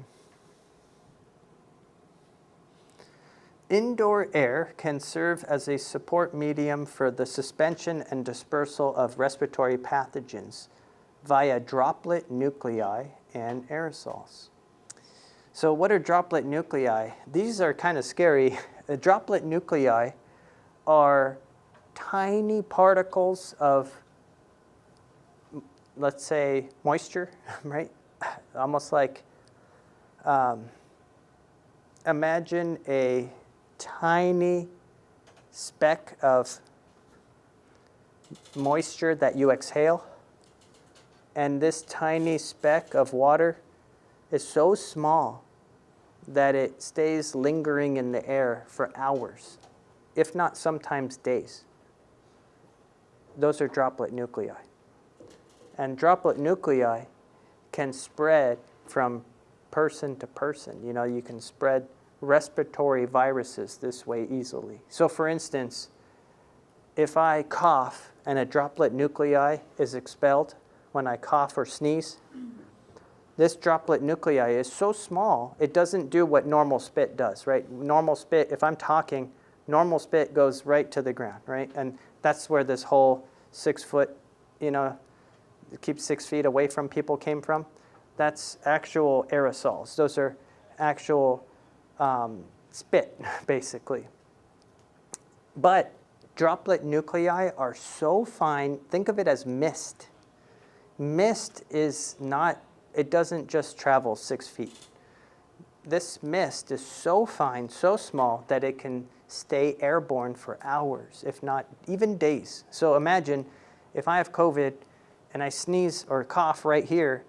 Indoor air can serve as a support medium for the suspension and dispersal of respiratory pathogens via droplet nuclei and aerosols. So what are droplet nuclei? These are kind of scary. Droplet nuclei are tiny particles of, let's say, moisture, right? Almost like, imagine a tiny speck of moisture that you exhale, and this tiny speck of water is so small that it stays lingering in the air for hours, if not sometimes days. Those are droplet nuclei. And droplet nuclei can spread from person to person. You know, you can spread respiratory viruses this way easily. So for instance, if I cough and a droplet nuclei is expelled when I cough or sneeze, this droplet nuclei is so small, it doesn't do what normal spit does, right? Normal spit, if I'm talking, normal spit goes right to the ground, right? And that's where this whole 6 foot, you know, keep 6 feet away from people came from. That's actual aerosols. Those are actual spit, basically. But droplet nuclei are so fine, think of it as mist. Mist is not, it doesn't just travel 6 feet. This mist is so fine, so small, that it can stay airborne for hours, if not even days. So imagine if I have COVID and I sneeze or cough right here,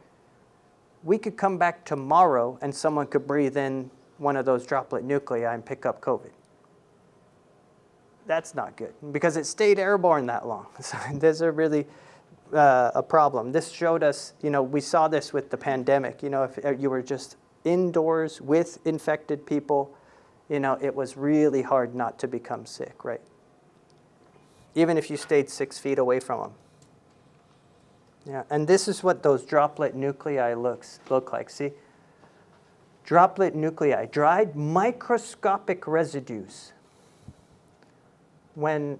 we could come back tomorrow and someone could breathe in one of those droplet nuclei and pick up COVID. That's not good because it stayed airborne that long. So there's a really a problem. This showed us, you know, we saw this with the pandemic. You know, if you were just indoors with infected people, you know, it was really hard not to become sick, right? Even if you stayed 6 feet away from them. Yeah, and this is what those droplet nuclei look like. See? Droplet nuclei, dried microscopic residues. When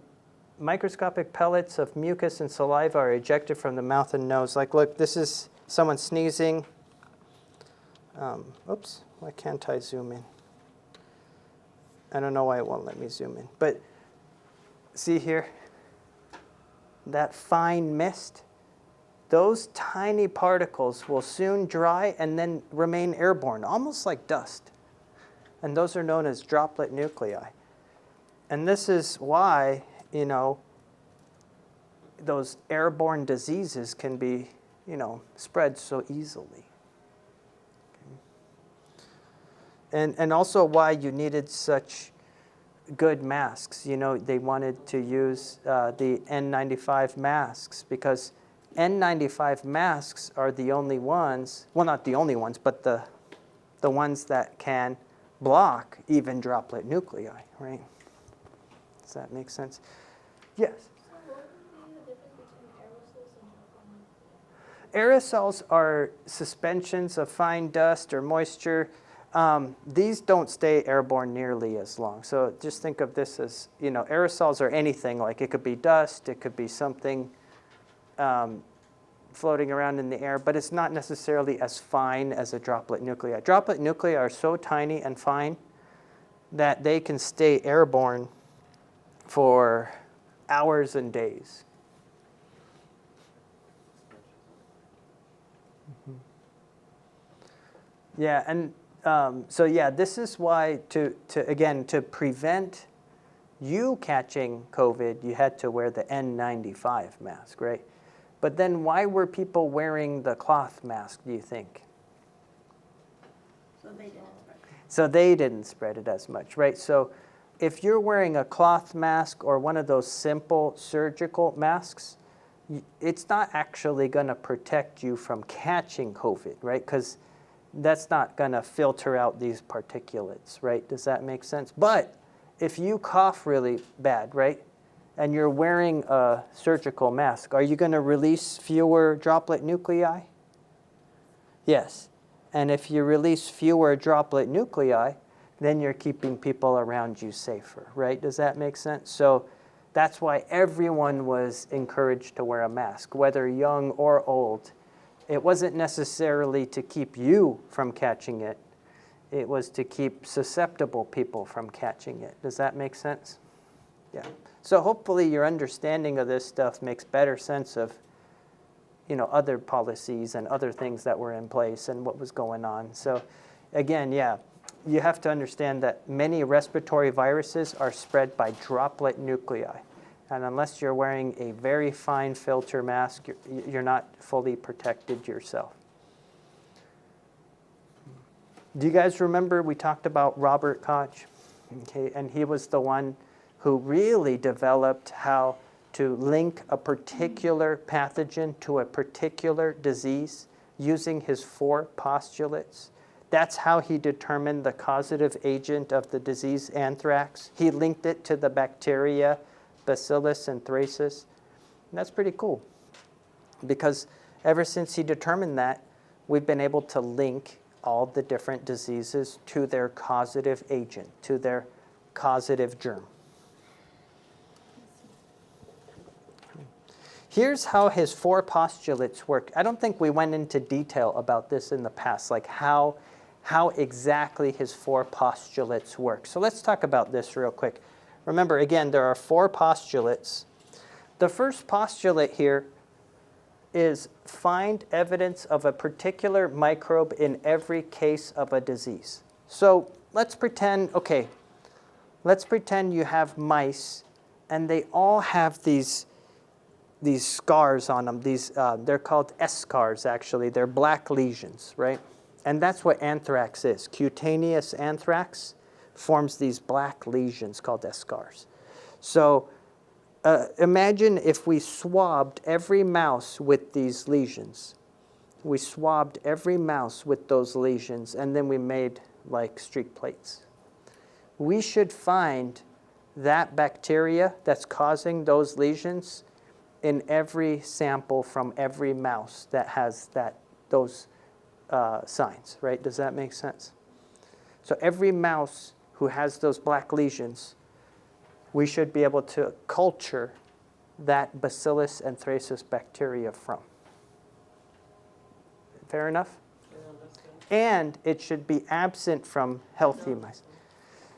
microscopic pellets of mucus and saliva are ejected from the mouth and nose, like look, this is someone sneezing. Oops, why can't I zoom in? I don't know why it won't let me zoom in. But see here, that fine mist, those tiny particles will soon dry and then remain airborne, almost like dust. And those are known as droplet nuclei. And this is why, you know, those airborne diseases can be, you know, spread so easily. And also why you needed such good masks. You know, they wanted to use the N95 masks because N95 masks are the only ones, well, not the only ones, but the ones that can block even droplet nuclei, right? Does that make sense? Yes? So what would be the difference between aerosols and droplets? aerosols are suspensions of fine dust or moisture. These don't stay airborne nearly as long. So just think of this as, aerosols are anything. Like it could be dust, it could be something floating around in the air, but it's not necessarily as fine as a droplet nuclei. Droplet nuclei are so tiny and fine that they can stay airborne for hours and days. Yeah, and so yeah, this is why to prevent you catching COVID, you had to wear the N95 mask, right? But then why were people wearing the cloth mask, do you think? So they didn't spread. So they didn't spread it as much, right? So if you're wearing a cloth mask or one of those simple surgical masks, it's not actually going to protect you from catching COVID, right? Because that's not going to filter out these particulates, right? Does that make sense? But if you cough really bad, right, and you're wearing a surgical mask, are you going to release fewer droplet nuclei? Yes. And if you release fewer droplet nuclei, then you're keeping people around you safer, right? Does that make sense? So that's why everyone was encouraged to wear a mask, whether young or old. It wasn't necessarily to keep you from catching it. It was to keep susceptible people from catching it. Does that make sense? Yeah. So hopefully your understanding of this stuff makes better sense of, other policies and other things that were in place and what was going on. So again, yeah, you have to understand that many respiratory viruses are spread by droplet nuclei. And unless you're wearing a very fine filter mask, you're not fully protected yourself. Do you guys remember we talked about Robert Koch? Okay, and he was the one who really developed how to link a particular pathogen to a particular disease using his 4 postulates. That's how he determined the causative agent of the disease anthrax. He linked it to the bacteria, Bacillus and Thracis. And that's pretty cool because ever since he determined that, we've been able to link all the different diseases to their causative agent, to their causative germ. Here's how his 4 postulates work. I don't think we went into detail about this in the past, like how exactly his 4 postulates work. So let's talk about this real quick. Remember, again, there are 4 postulates. The first postulate here is find evidence of a particular microbe in every case of a disease. So let's pretend you have mice, and they all have these scars on them. They're called eschars, actually. They're black lesions, right? And that's what anthrax is. Cutaneous anthrax forms these black lesions called eschars. So imagine if we swabbed every mouse with these lesions. We swabbed every mouse with those lesions, and then we made like streak plates. We should find that bacteria that's causing those lesions in every sample from every mouse that has those signs, right? Does that make sense? So every mouse who has those black lesions, we should be able to culture that Bacillus and Thracis bacteria from. Fair enough? And it should be absent from healthy mice.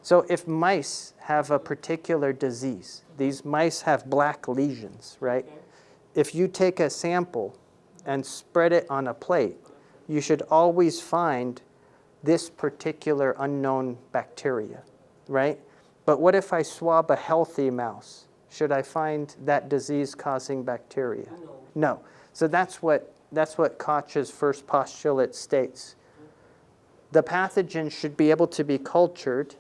So if mice have a particular disease, these mice have black lesions, right? If you take a sample and spread it on a plate, you should always find this particular unknown bacteria, right? But what if I swab a healthy mouse? Should I find that disease-causing bacteria? No. So that's what Koch's first postulate states. The pathogen should be able to be cultured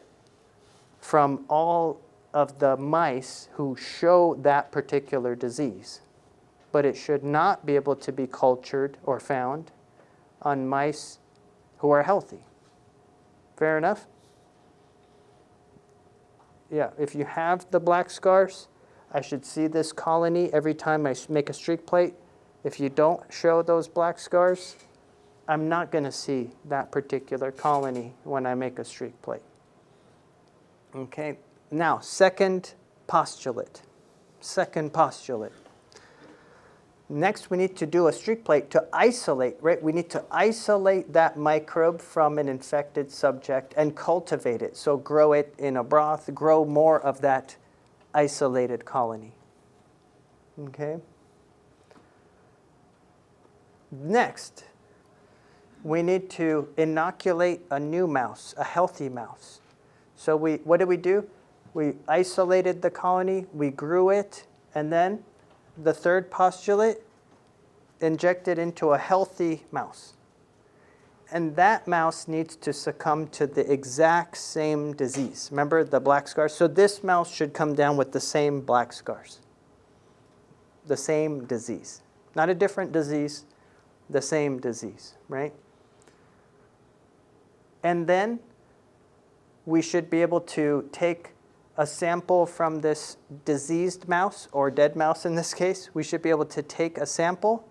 from all of the mice who show that particular disease, but it should not be able to be cultured or found on mice who are healthy. Fair enough? Yeah, if you have the black scars, I should see this colony every time I make a streak plate. If you don't show those black scars, I'm not going to see that particular colony when I make a streak plate. Okay, now second postulate. Second postulate. Next, we need to do a streak plate to isolate, right? We need to isolate that microbe from an infected subject and cultivate it. So grow it in a broth, grow more of that isolated colony. Okay? Next, we need to inoculate a new mouse, a healthy mouse. So what do? We isolated the colony, we grew it, and then the third postulate, injected into a healthy mouse. And that mouse needs to succumb to the exact same disease. Remember the black scars? So this mouse should come down with the same black scars. The same disease. Not a different disease, the same disease, right? And then we should be able to take a sample from this diseased mouse, or dead mouse in this case. We should be able to take a sample,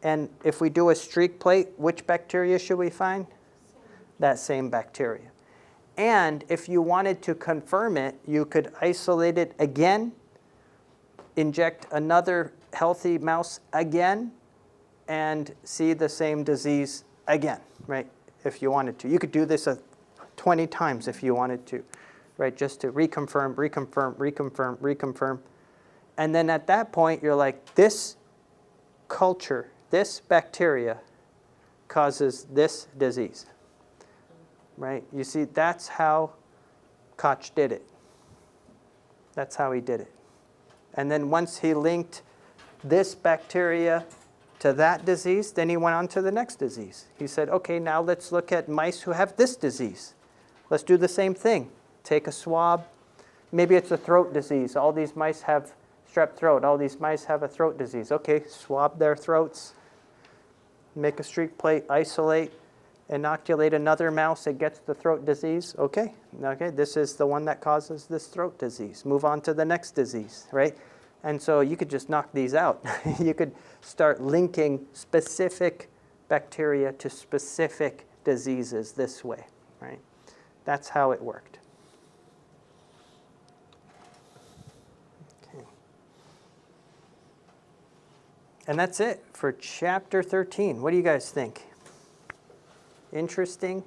and if we do a streak plate, which bacteria should we find? That same bacteria. And if you wanted to confirm it, you could isolate it again, inject another healthy mouse again, and see the same disease again, right? If you wanted to. You could do this 20 times if you wanted to. Right, just to reconfirm, reconfirm, reconfirm, reconfirm. And then at that point, you're like, this culture, this bacteria causes this disease. Right? You see, that's how Koch did it. That's how he did it. And then once he linked this bacteria to that disease, then he went on to the next disease. He said, okay, now let's look at mice who have this disease. Let's do the same thing. Take a swab. Maybe it's a throat disease. All these mice have strep throat. All these mice have a throat disease. Okay, swab their throats. Make a streak plate, isolate, inoculate another mouse that gets the throat disease. Okay, this is the one that causes this throat disease. Move on to the next disease, right? And so you could just knock these out. You could start linking specific bacteria to specific diseases this way, right? That's how it worked. And that's it for chapter 13. What do you guys think? Interesting?